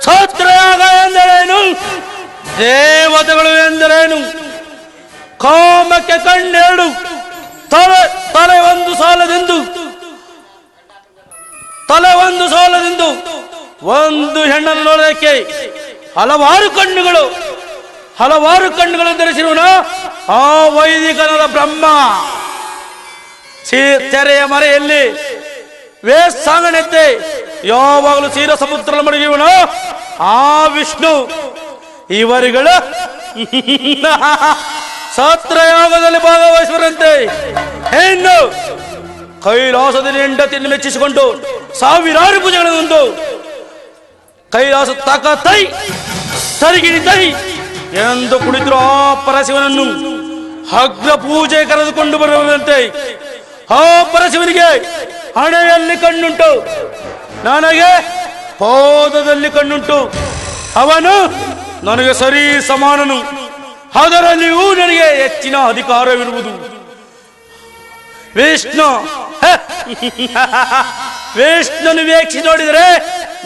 ಸತ್ರಿಯಾಗ ಎಂದರೇನು? ದೇವತೆಗಳು ಎಂದರೇನು? ಕಾಮಕ್ಕೆ ಕಣ್ಣೆರಡು, ತಲೆ ಒಂದು ಸಾಲದೆಂದು ಒಂದು ಹೆಣ್ಣನ್ನು ನೋಡೋದಕ್ಕೆ ಹಲವಾರು ಕಣ್ಣುಗಳು ಧರಿಸಿರುವನ ಆ ವೈದಿಕನಾದ ಬ್ರಹ್ಮ. ತೆರೆಯ ಮರೆಯಲ್ಲಿ ವೇಸಾಂಗಣತೆ ಯಾವಾಗಲೂ ಕ್ಷೀರ ಸಮುದ್ರ ಮಡಗಿವನ ಆ ವಿಷ್ಣು. ಇವರುಗಳು ಸತ್ರಯಾಗದಲ್ಲಿ ಭಾಗವಹಿಸುವರಂತೆ. ಹೆಣ್ಣು ಕೈಲಾಸದಲ್ಲಿ ಹೆಂಡತಿಯನ್ನು ಮೆಚ್ಚಿಸಿಕೊಂಡು ಸಾವಿರಾರು ಪೂಜೆಗಳನ್ನು ಕೈಲಾಸ ತೈ ತರಿಗಿರಿ ತೈ ಎಂದು ಕುಳಿತರು ಆ ಪರಶಿವನನ್ನು ಅಗ್ರ ಪೂಜೆ ಕರೆದುಕೊಂಡು ಬರುವಂತೆ. ಆ ಪರಶಿವನಿಗೆ ಹಣೆಯಲ್ಲಿ ಕಣ್ಣುಂಟು, ನನಗೆ ಪಾದದಲ್ಲಿ ಕಣ್ಣುಂಟು. ಅವನು ನನಗೆ ಸರಿ ಸಮಾನನು, ಅದರಲ್ಲಿಯೂ ನನಗೆ ಹೆಚ್ಚಿನ ಅಧಿಕಾರವಿರುವುದು. ವಿಷ್ಣುನು ವೀಕ್ಷಿ ನೋಡಿದರೆ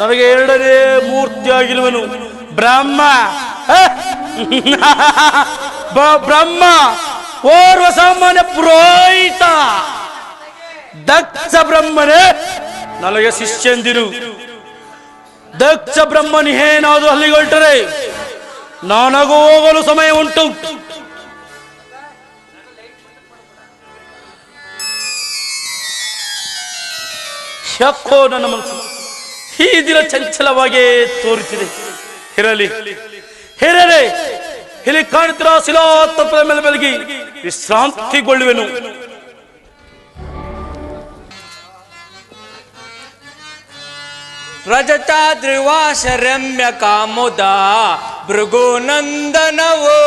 ನನಗೆ ಎರಡನೇ ಮೂರ್ತಿಯಾಗಿರುವನು ಬ್ರಹ್ಮ. ಬ್ರಹ್ಮ ಓರ್ವ ಸಾಮಾನ್ಯ ಪುರೋಹಿತ. ದಕ್ಷ ಬ್ರಹ್ಮನೇ ನನಗೆ ಶಿಷ್ಯಂದಿರು. ದಕ್ಷ ಬ್ರಹ್ಮನಿ ಏನಾದರೂ ಅಲ್ಲಿಗೊಳ್ಟರೆ ನನಗೂ ಹೋಗಲು ಸಮಯ ಉಂಟು. ಯಾಕೋ ನನ್ನ ಮನಸ್ಸು ಈ ದಿನ ಚಂಚಲವಾಗಿಯೇ ತೋರುತ್ತಿದೆ. ಹಿರಲೆ ಇಲ್ಲಿ ಕಾಣುತ್ತಿರೋ ಶಿಲಾತತ್ವದ ಮೇಲೆ ಬೆಳಗಿ ವಿಶ್ರಾಂತಿಗೊಳ್ಳುವೆನು. ರಜತಾದ್ರಿವಾಸ ರಮ್ಯ ಕಾಮುದ ಭೃಗುನಂದನವೋ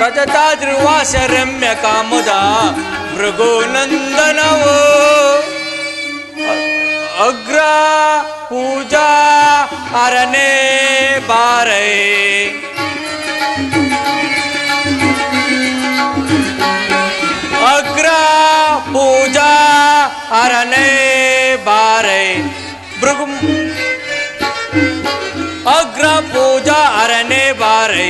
ರಜತಾದ್ರಿವಾಸ ರಮ್ಯ ಕಾಮುದ ಭೃಗುನಂದನವೋ ಅಗ್ರ ಪೂಜಾ ಅರನೇ ಬಾರೈ ಅಗ್ರ ಪೂಜಾ ಅರನೇ ಬಾರೈ ಭೃಗು ಅಗ್ರ ಪೂಜಾ ಅರನೇ ಬಾರೈ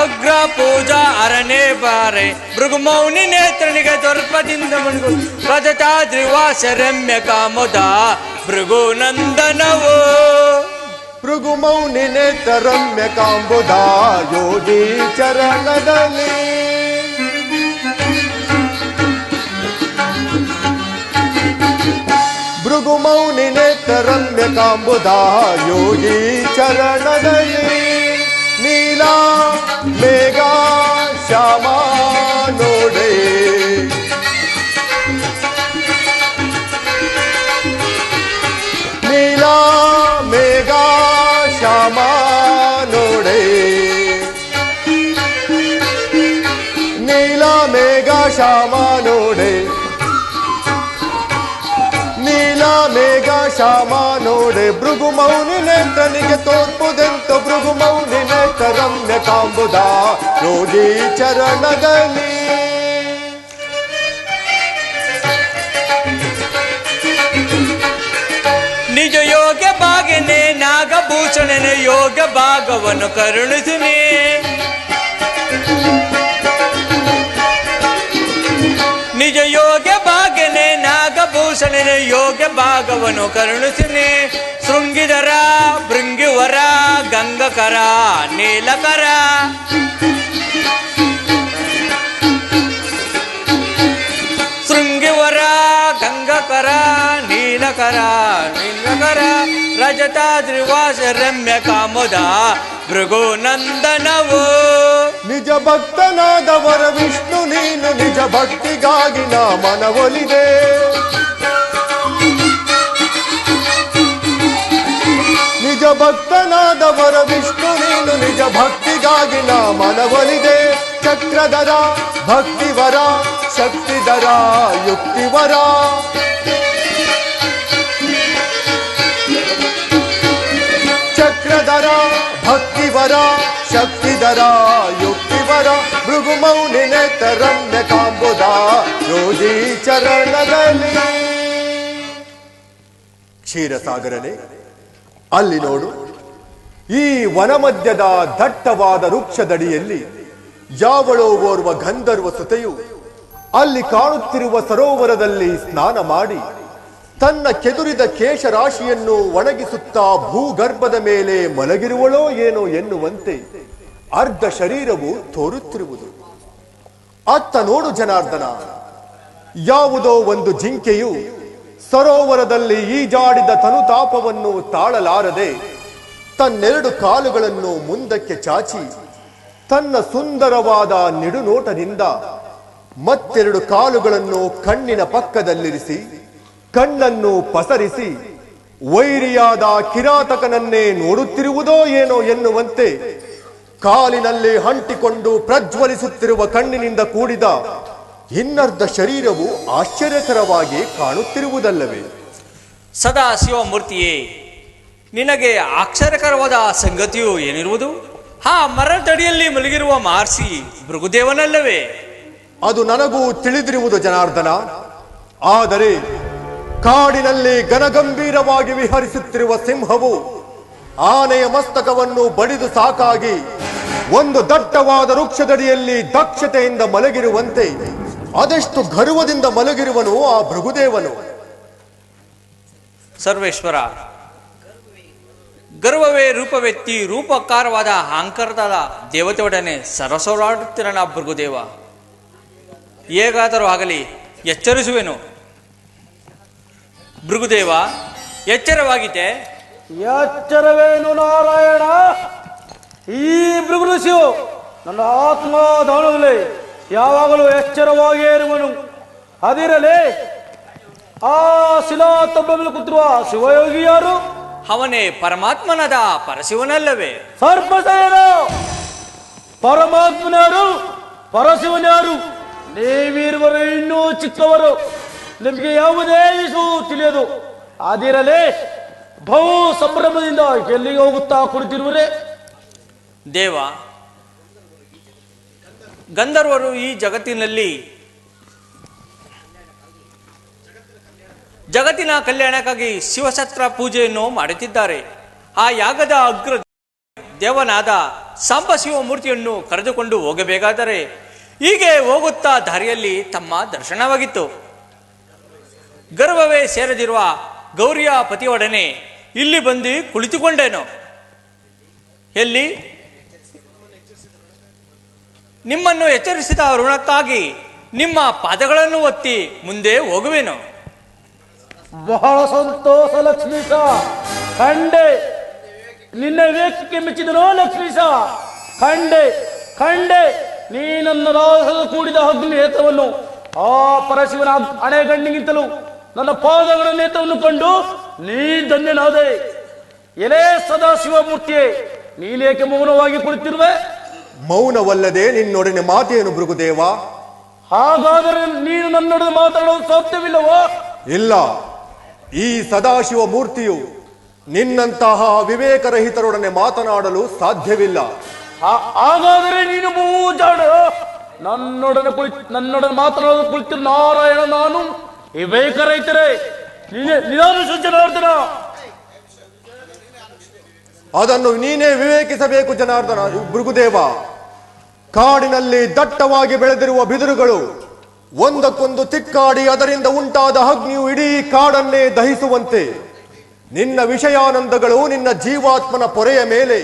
ಅಗ್ರ ಪೂಜಾ ಅರನೇ ಬಾರೈ ಭೃಗುಮೌನಿ ನೇತ್ರನಿಗೆ ದೊರ್ಪದಿಂದ ಮುಳುಗು ರಜತಾದ್ರಿವಾಸ ರಮ್ಯ ಕಾಮುದ ಭೃಗುನಂದನವೋ ಭೃಗುಮೌನಿ ನೇತ್ರ ರಮ್ಯ ಕಾಂಬುದ ಯೋಗಿ ಚರಣದಲ್ಲಿ ಭೃಗುಮೌನಿ ನೇತ್ರ ರಮ್ಯ ಕಾಂಬುದ ಯೋಗಿ ಚರಣದಲ್ಲಿ ನೀಲ ಮೇಘ ಶ್ಯಾಮ ನೋಡೆ ನೀಲ ಮೇಘ ಶ್ಯಾಮ ನೋಡೆ ನೀಲ ಮೇಘ ಶ್ಯಾಮ ನೋಡೆ ನೀಲ ಮೇಘ ಶ್ಯಾಮ ನೋಡೆ ಭೃಗುಮೌನಿ ನೇತ್ರನಿಗೆ ತೋರ್ಪುದೆಂತು ಭೃಗುಮೌನಿ ನೇತ್ರ ರಮ್ಯ ಕಾಂಬುದ ಯೋಗಿ ಚರಣದಲ್ಲಿ ನಿಜ ಯೋಗ ಭಾಗನೆ ನಾಗಭೂಷಣನ ಯೋಗ ಭಾಗವನ್ನು ಕರುಣಿಸುನೆ ನಿಜ ಯೋಗ ಭಾಗನೆ ನಾಗಭೂಷಣನ ಯೋಗ ಭಾಗವನ್ನು ಕರುಣಿಸುನೆ ಶೃಂಗಿಧರ ಭೃಂಗಿವರ ಗಂಗಕರ ನೀಲಕರ ಶೃಂಗಿವರ ಗಂಗಕರ ನೀಲಕರ ರಜತಾದ್ರಿವಾಸ ರಮ್ಯ ಕಾಮುದ ಭೃಗುನಂದನವೋ ನಿಜ ಭಕ್ತನಾದವರ ವಿಷ್ಣು ನೀನು ನಿಜ ಭಕ್ತಿಗಾಗಿ ನಾ ಮನವೊಲಿದೆ ನಿಜ ಭಕ್ತನಾದವರ ವಿಷ್ಣು ನೀನು ನಿಜ ಭಕ್ತಿಗಾಗಿ ನಾ ಮನವೊಲಿದೆ ಚಕ್ರಧರ ಭಕ್ತಿವರ ಶಕ್ತಿಧರ ಯುಕ್ತಿವರ ಚಕ್ರಧರ ಭಕ್ತಿವರ ಶಕ್ತಿಧರ ಯುಕ್ತಿವರ ಭೃಗುಮೌನಿ ನೇತ್ರ ರಮ್ಯ ಕಾಂಬುದ ಯೋಗಿ ಚರಣದಲ್ಲಿ ಕ್ಷೀರಸಾಗರನೇ, ಅಲ್ಲಿ ನೋಡು, ಈ ವನಮಧ್ಯದ ದಟ್ಟವಾದ ವೃಕ್ಷದಡಿಯಲ್ಲಿ ಯಾವಳೋ ಓರ್ವ ಗಂಧರ್ವ ಸುತೆಯು ಅಲ್ಲಿ ಕಾಣುತ್ತಿರುವ ಸರೋವರದಲ್ಲಿ ಸ್ನಾನ ಮಾಡಿ ತನ್ನ ಕೆದುರಿದ ಕೇಶರಾಶಿಯನ್ನು ಒಣಗಿಸುತ್ತಾ ಭೂಗರ್ಭದ ಮೇಲೆ ಮಲಗಿರುವಳೋ ಏನೋ ಎನ್ನುವಂತೆ ಅರ್ಧ ಶರೀರವು ತೋರುತ್ತಿರುವುದು. ಅತ್ತ ನೋಡು ಜನಾರ್ದನ, ಯಾವುದೋ ಒಂದು ಜಿಂಕೆಯು ಸರೋವರದಲ್ಲಿ ಈಜಾಡಿದ ತನುತಾಪವನ್ನು ತಾಳಲಾರದೆ ತನ್ನೆರಡು ಕಾಲುಗಳನ್ನು ಮುಂದಕ್ಕೆ ಚಾಚಿ ತನ್ನ ಸುಂದರವಾದ ನಿಡುನೋಟದಿಂದ ಮತ್ತೆರಡು ಕಾಲುಗಳನ್ನು ಕಣ್ಣಿನ ಪಕ್ಕದಲ್ಲಿರಿಸಿ ಕಣ್ಣನ್ನು ಪಸರಿಸಿ ವೈರಿಯಾದ ಕಿರಾತಕನನ್ನೇ ನೋಡುತ್ತಿರುವುದೋ ಏನೋ ಎನ್ನುವಂತೆ ಕಾಲಿನಲ್ಲಿ ಅಂಟಿಕೊಂಡು ಪ್ರಜ್ವಲಿಸುತ್ತಿರುವ ಕಣ್ಣಿನಿಂದ ಕೂಡಿದ ಇನ್ನರ್ಧ ಶರೀರವು ಆಶ್ಚರ್ಯಕರವಾಗಿ ಕಾಣುತ್ತಿರುವುದಲ್ಲವೇ? ಸದಾ ಶಿವಮೂರ್ತಿಯೇ, ನಿನಗೆ ಆಶ್ಚರ್ಯಕರವಾದ ಸಂಗತಿಯು ಏನಿರುವುದು? ಆ ಮರದಡಿಯಲ್ಲಿ ಮಲಗಿರುವ ಮಹರ್ಷಿ ಭೃಗುದೇವನಲ್ಲವೇ? ಅದು ನನಗೂ ತಿಳಿದಿರುವುದು ಜನಾರ್ದನ. ಆದರೆ ಕಾಡಿನಲ್ಲಿ ಘನಗಂಭೀರವಾಗಿ ವಿಹರಿಸುತ್ತಿರುವ ಸಿಂಹವು ಆನೆಯ ಮಸ್ತಕವನ್ನು ಬಡಿದು ಸಾಕಾಗಿ ಒಂದು ದಟ್ಟವಾದ ವೃಕ್ಷದಡಿಯಲ್ಲಿ ದಕ್ಷತೆಯಿಂದ ಮಲಗಿರುವಂತೆ ಅದೆಷ್ಟು ಗರ್ವದಿಂದ ಮಲಗಿರುವನು ಆ ಭೃಗುದೇವನು. ಸರ್ವೇಶ್ವರ, ಗರ್ವವೇ ರೂಪವೆತ್ತಿ ರೂಪಕಾರವಾದ ಅಹಂಕಾರದ ದೇವತೆಯೊಡನೆ ಸರಸೋರಾಡುತ್ತಿರನ ಭೃಗುದೇವ. ಹೇಗಾದರೂ ಆಗಲಿ ಎಚ್ಚರಿಸುವೆನು. ಭೃಗುದೇವ, ಎಚ್ಚರವಾಗಿದೆ. ಎಚ್ಚರವೇನು ನಾರಾಯಣ? ಈ ಭೃಗು ಋಷಿಯು ನನ್ನ ಆತ್ಮದಾನದಲ್ಲಿ ಯಾವಾಗಲೂ ಎಚ್ಚರವಾಗಿಯೇ ಇರುವನು. ಅದಿರಲಿ, ಆ ಶಿಲಾತಂಬದಲ್ಲಿ ಕೂತಿರುವ ಶಿವಯೋಗಿ ಯಾರು? ಅವನೇ ಪರಮಾತ್ಮನಾದ ಪರಶಿವನಲ್ಲವೇ? ಸರ್ಪಸೇನ ಪರಮಾತ್ಮನಾರು, ಪರಶಿವನ್ಯಾರು? ನೀವಿರುವರು ಇನ್ನೂ ಚಿಕ್ಕವರು, ನಿಮಗೆ ಯಾವುದೇ ವಿಷಯವು ತಿಳಿಯದು. ಅದಿರಲಿ, ಬಹು ಸಂಭ್ರಮದಿಂದ ಎಲ್ಲಿಗೆ ಹೋಗುತ್ತಾ ಕುಳಿತಿರುವರೇ? ದೇವ, ಗಂಧರ್ವರು ಈ ಜಗತ್ತಿನ ಕಲ್ಯಾಣಕ್ಕಾಗಿ ಶಿವಶಸ್ತ್ರ ಪೂಜೆಯನ್ನು ಮಾಡುತ್ತಿದ್ದಾರೆ. ಆ ಯಾಗದ ಅಗ್ರ ದೇವನಾದ ಸಾಂಬ ಶಿವಮೂರ್ತಿಯನ್ನು ಕರೆದುಕೊಂಡು ಹೋಗಬೇಕಾದರೆ ಹೀಗೆ ಹೋಗುತ್ತಾ ದಾರಿಯಲ್ಲಿ ತಮ್ಮ ದರ್ಶನವಾಗಿತ್ತು. ಗರ್ವವೇ ಸೇರದಿರುವ ಗೌರಿಯ ಪತಿಯೊಡನೆ ಇಲ್ಲಿ ಬಂದು ಕುಳಿತುಕೊಂಡೇನು. ಎಲ್ಲಿ ನಿಮ್ಮನ್ನು ಎಚ್ಚರಿಸಿದ ಋಣಕ್ಕಾಗಿ ನಿಮ್ಮ ಪಾದಗಳನ್ನು ಒತ್ತಿ ಮುಂದೆ ಹೋಗುವೆನು. ಬಹಳ ಸಂತೋಷ ಲಕ್ಷ್ಮೀಶ. ಕಂಡೆ ನಿನ್ನ ವಿವೇಕಕ್ಕೆ ಮೆಚ್ಚಿದನೋ ಲಕ್ಷ್ಮೀಶ? ಕಂಡೆ ನೀ ನನ್ನ ರಾಸದ ಕೂಡಿದ ಅಗ್ನಿ ನೇತ್ರವನ್ನು ಆ ಪರಶಿವನ ಹಣೆಗಣ್ಣಿಗಿಂತಲೂ ನನ್ನ ಪಾದಗಳ ನೇತ್ರವನ್ನು ಕಂಡು ನೀ ಧನ್ಯನಾದೆ. ಎಲೇ ಸದಾ ಶಿವಮೂರ್ತಿಯೇ, ನೀನೇಕೆ ಮೌನವಾಗಿ ಕುಳಿತಿರುವೆ? ಮೌನವಲ್ಲದೆ ನಿನ್ನೊಡನೆ ಮಾತೇನು ಭೃಗುದೇವ? ಹಾಗಾದರೆ ನೀನು ನನ್ನೊಡನೆ ಮಾತಾಡಲು ಸಾಧ್ಯವಿಲ್ಲವೋ? ಇಲ್ಲ, ಈ ಸದಾಶಿವ ಮೂರ್ತಿಯು ನಿನ್ನಂತಹ ವಿವೇಕರಹಿತರೊಡನೆ ಮಾತನಾಡಲು ಸಾಧ್ಯವಿಲ್ಲ. ಹಾಗಾದರೆ ನೀನು ಮೂಜಾಡ ನನ್ನೊಡನೆ ಮಾತನಾಡಲು ಕುಳಿತಿರು ನಾರಾಯಣ. ನಾನು ವಿವೇಕರಹಿತರೇ, ನೀನು ಜನಾರ್ದನ. ಅದನ್ನು ನೀನೇ ವಿವೇಕಿಸಬೇಕು ಜನಾರ್ದನ. ಭೃಗುದೇವ, ಕಾಡಿನಲ್ಲಿ ದಟ್ಟವಾಗಿ ಬೆಳೆದಿರುವ ಬಿದಿರುಗಳು ಒಂದಕ್ಕೊಂದು ತಿಕ್ಕಾಡಿ ಅದರಿಂದ ಉಂಟಾದ ಅಗ್ನಿಯು ಇಡೀ ಕಾಡನ್ನೇ ದಹಿಸುವಂತೆ ನಿನ್ನ ವಿಷಯಾನಂದಗಳು ನಿನ್ನ ಜೀವಾತ್ಮನ ಪೊರೆಯ ಮೇಲೆ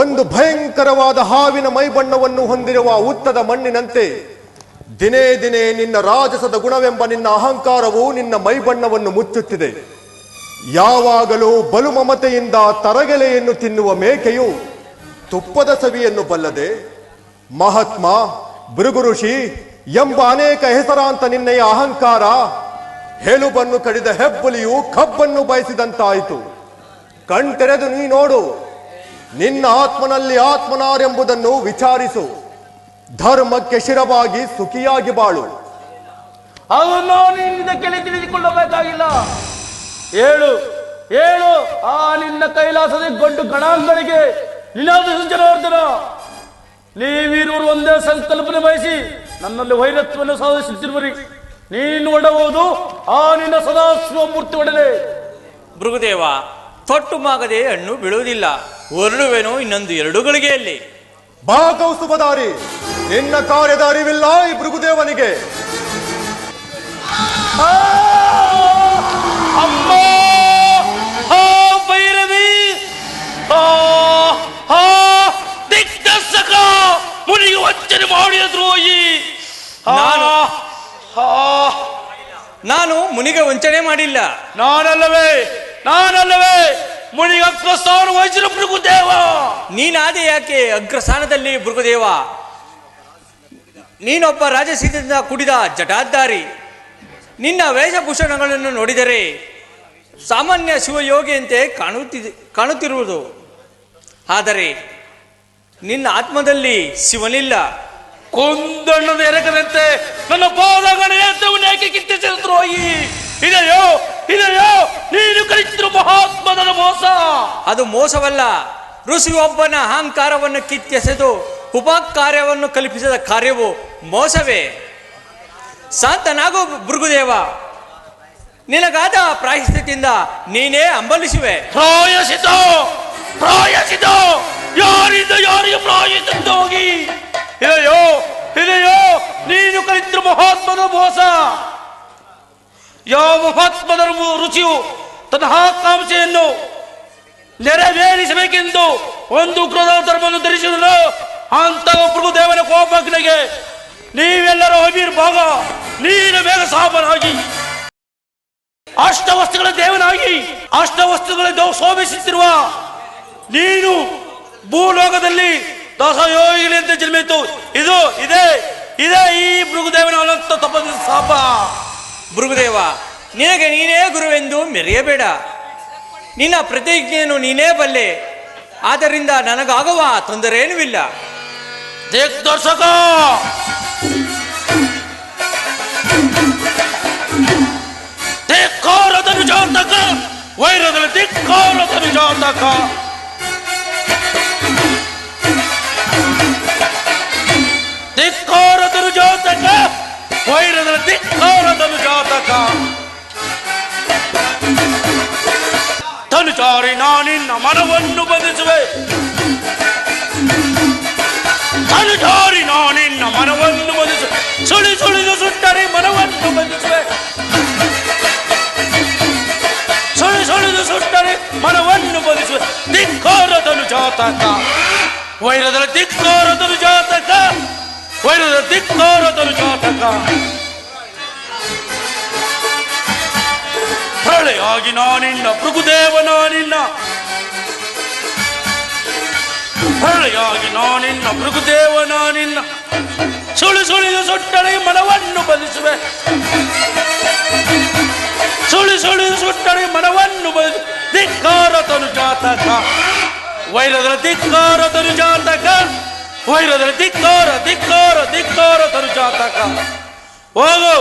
ಒಂದು ಭಯಂಕರವಾದ ಹಾವಿನ ಮೈಬಣ್ಣವನ್ನು ಹೊಂದಿರುವ ಉತ್ತದ ಮಣ್ಣಿನಂತೆ ದಿನೇ ದಿನೇ ನಿನ್ನ ರಾಜಸದ ಗುಣವೆಂಬ ನಿನ್ನ ಅಹಂಕಾರವು ನಿನ್ನ ಮೈಬಣ್ಣವನ್ನು ಮುಚ್ಚುತ್ತಿದೆ. ಯಾವಾಗಲೂ ಬಲು ಮಮತೆಯಿಂದ ತರಗೆಲೆಯನ್ನು ತಿನ್ನುವ ಮೇಕೆಯು ತುಪ್ಪದ ಸವಿಯನ್ನು ಬಲ್ಲದೆ ಮಹಾತ್ಮ, ಭೃಗು ಋಷಿ ಎಂಬ ಅನೇಕ ಹೆಸರಾಂತ ನಿನ್ನೆಯ ಅಹಂಕಾರ ಹೆಲುಬನ್ನು ಕಡಿದ ಹೆಬ್ಬುಲಿಯು ಕಬ್ಬನ್ನು ಬಯಸಿದಂತಾಯಿತು. ಕಣ್ತೆರೆದು ನೀ ನೋಡು, ನಿನ್ನ ಆತ್ಮನಲ್ಲಿ ಆತ್ಮನಾರೆಂಬುದನ್ನು ವಿಚಾರಿಸು. ಧರ್ಮಕ್ಕೆ ಶಿರವಾಗಿ ಸುಖಿಯಾಗಿ ಬಾಳು. ಅದನ್ನು ನಿನ್ನಿಂದ ಕೆಳಿ ತಿಳಿದುಕೊಳ್ಳಬೇಕಾಗಿಲ್ಲ. ಹೇಳು, ಆ ನಿನ್ನ ಕೈಲಾಸದ ಗಂಡು ಗಣಾಂಗಗಳಿಗೆ ನಿನಾದ ಜನಾರ್ದನ. ನೀವಿರುವರು ಒಂದೇ ಸಂಕಲ್ಪನೆ ಬಯಸಿ ನನ್ನಲ್ಲಿ ವೈರತ್ವವನ್ನು ಸಾಧಿಸುತ್ತಿರುವರಿ. ನೀನು ಒಡಬಹುದು ಆ ನಿನ್ನ ಸದಾಶಿವ ಮೂರ್ತಿ ಒಡನೆ. ಭೃಗುದೇವ, ತೊಟ್ಟು ಮಾಗದೆ ಹಣ್ಣು ಬೀಳುವುದಿಲ್ಲ. ಹೊರಡುವೆನೋ ಇನ್ನೊಂದು 2 ಗಳಿಗೆಯಲ್ಲಿ. ಬಾ ಕೌಸ್ತುಭಧಾರಿ, ನಿನ್ನ ಕಾರ್ಯದ ಅರಿವಿಲ್ಲ ಈ ಭೃಗುದೇವನಿಗೆ. ಅಮ್ಮ, ಭೈರವಿ, ದಿಗ್ದರ್ಶಕ, ಮುನಿಗೆ ವಂಚನೆ ಮಾಡಿದ ದ್ರೋಹಿ. ನಾನು ಮುನಿಗೆ ವಂಚನೆ ಮಾಡಿಲ್ಲ. ನಾನಲ್ಲವೇ ಮುನಿಗೆ ಅಗ್ರಸ್ಥಾನ ವಹಿಸಿದ ಭೃಗುದೇವ. ನೀನಾದೆ ಯಾಕೆ ಅಗ್ರಸ್ಥಾನದಲ್ಲಿ ಭೃಗುದೇವ? ನೀನೊಬ್ಬ ರಾಜಸೀದಿಂದ ಕುಡಿದ ಜಟಾಧಾರಿ. ನಿನ್ನ ವೇಷಭೂಷಣಗಳನ್ನು ನೋಡಿದರೆ ಸಾಮಾನ್ಯ ಶಿವಯೋಗಿಯಂತೆ ಕಾಣುತ್ತಿರುವುದು. ಆದರೆ ನಿನ್ನ ಆತ್ಮದಲ್ಲಿ ಶಿವನಿಲ್ಲ. ಕೊಂದಣ್ಣದ ಎರಕದಂತೆ ನನ್ನ ಪಾದಗಳೇಕೆ ಕಿತ್ತಿಸಿದ ದ್ರೋಹಿ. ಇದೆಯೋ ನೀನು ಕಲಿತಿರುವ ಮಹಾತ್ಮದ ಮೋಸ. ಅದು ಮೋಸವಲ್ಲ, ಋಷಿಯೊಬ್ಬನ ಅಹಂಕಾರವನ್ನು ಕಿತ್ತೆಸೆದು ಉಪಕಾರ್ಯವನ್ನು ಕಲ್ಪಿಸಿದ ಕಾರ್ಯವು ಮೋಸವೇ. ಶಾಂತನಾಗು ಭೃಗುದೇವ, ನಿನಗಾದ ಪ್ರಾಯಶ್ಚಿತ್ತದಿಂದ ನೀನೇ ಹಂಬಲಿಸುವೆ. ಪ್ರಾಯಸಿತ ಯಾರಿಂದ ಯಾರಿಗೆ ಪ್ರಾಯಶ್ಚಿತ್ತ ಹೋಗಿ. ಇದೆಯೋ ನೀನು ಕಲಿತಿರುವ ಮಹಾತ್ಮದ ಮೋಸ. ಯಾವ ಮಹಾತ್ಮದ ರುಚಿಯು ತನ್ನ ಆಕಾಂಕ್ಷೆಯನ್ನು ನೆರವೇರಿಸಬೇಕೆಂದು ಒಂದು ಉಗ್ರದ ಧರ್ಮವನ್ನು ಧರಿಸಿದನು. ಅಂತ ಭೃಗುದೇವನ ಕೋಪಗ್ನಿಗೆ ನೀವೆಲ್ಲರೂ ಅವಿರ್ಭಾಗ. ನೀನು ಬೇಗ ಸಾಬರಾಗಿ ಅಷ್ಟವಸ್ತುಗಳ ದೇವನಾಗಿ ಅಷ್ಟವಸ್ತುಗಳ ಶೋಭಿಸುತ್ತಿರುವ ನೀನು ಭೂಲೋಕದಲ್ಲಿ ದಶಯೋಗಿಗಳಿಂದ ಜನ್ಮಿತು. ಇದೇ ಈ ಭೃಗುದೇವನ ಅನಂತ ತಪದ ಶಾಪ. ಭೃಗುದೇವ, ನಿನಗೆ ನೀನೇ ಗುರುವೆಂದು ಮೆರೆಯಬೇಡ. ನಿನ್ನ ಪ್ರತಿಜ್ಞೆಯನ್ನು ನೀನೇ ಬಲ್ಲೆ. ಆದ್ದರಿಂದ ನನಗಾಗುವ ತೊಂದರೇನೂ ಇಲ್ಲ. ದಿಗ್ದರ್ಶಕ, ಧಿಕ್ಕಾರದನು ಜಾತಕ, ವೈರದಲ್ಲಿ ಧಿಕ್ಕಾರದನು ಜಾತಕ. ಧಿಕ್ಕಾರದನು ಜಾತಕ, ವೈರದಲ್ಲಿ ಧಿಕ್ಕಾರದನು ಜಾತಕ. ಧನುಚಾರಿ ನಾನಿನ್ನ ಮನವನ್ನು ಬಂಧಿಸುವೆ. ಧನುಚಾರಿ ನಾನಿನ್ನ ಮನವನ್ನು ಬಂಧಿಸುವೆ. ಸುಳಿದು ಸುಟ್ಟರೆ ಮನವನ್ನು ಬಂಧಿಸುವೆ. ಸುಳಿದು ಸುಟ್ಟರೆ ಮನವನ್ನು ಬಂಧಿಸುವೆ. ಧಿಕ್ಕಾರದನು ಜಾತಕ, ವೈರದಲ್ಲಿ ಧಿಕ್ಕಾರದನು ಜಾತಕ, ವೈರದ ಧಿಕ್ಕಾರದನು ಜಾತಕ. ಪ್ರಳಯಾಗಿ ನಾನಿನ್ನ ಭೃಗುದೇವ ನಾನಿನ್ನ, ಪ್ರಳಯಾಗಿ ನಾನಿನ್ನ ಭೃಗುದೇವ ನಾನಿನ್ನ. ಸುಳಿದು ಸುಟ್ಟರೆ ಮನವನ್ನು ಬಂಧಿಸುವೆ. ಸುಳಿದು ಸುಟ್ಟರೆ ಮನವನ್ನು ಬಂಧಿಸುವೆ. ಧಿಕ್ಕಾರದನು ಜಾತಕ, ವೈರದಲ್ಲಿ ಧಿಕ್ಕಾರದನು ಜಾತಕ, ವೈರದಲ್ಲಿ ಧಿಕ್ಕಾರದನು ಜಾತಕ. ಹೋಗು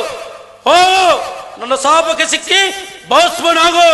ನನ್ನ ಶಾಪಕ್ಕೆ ಸಿಕ್ಕಿ ಭಸ್ಮನಾಗು.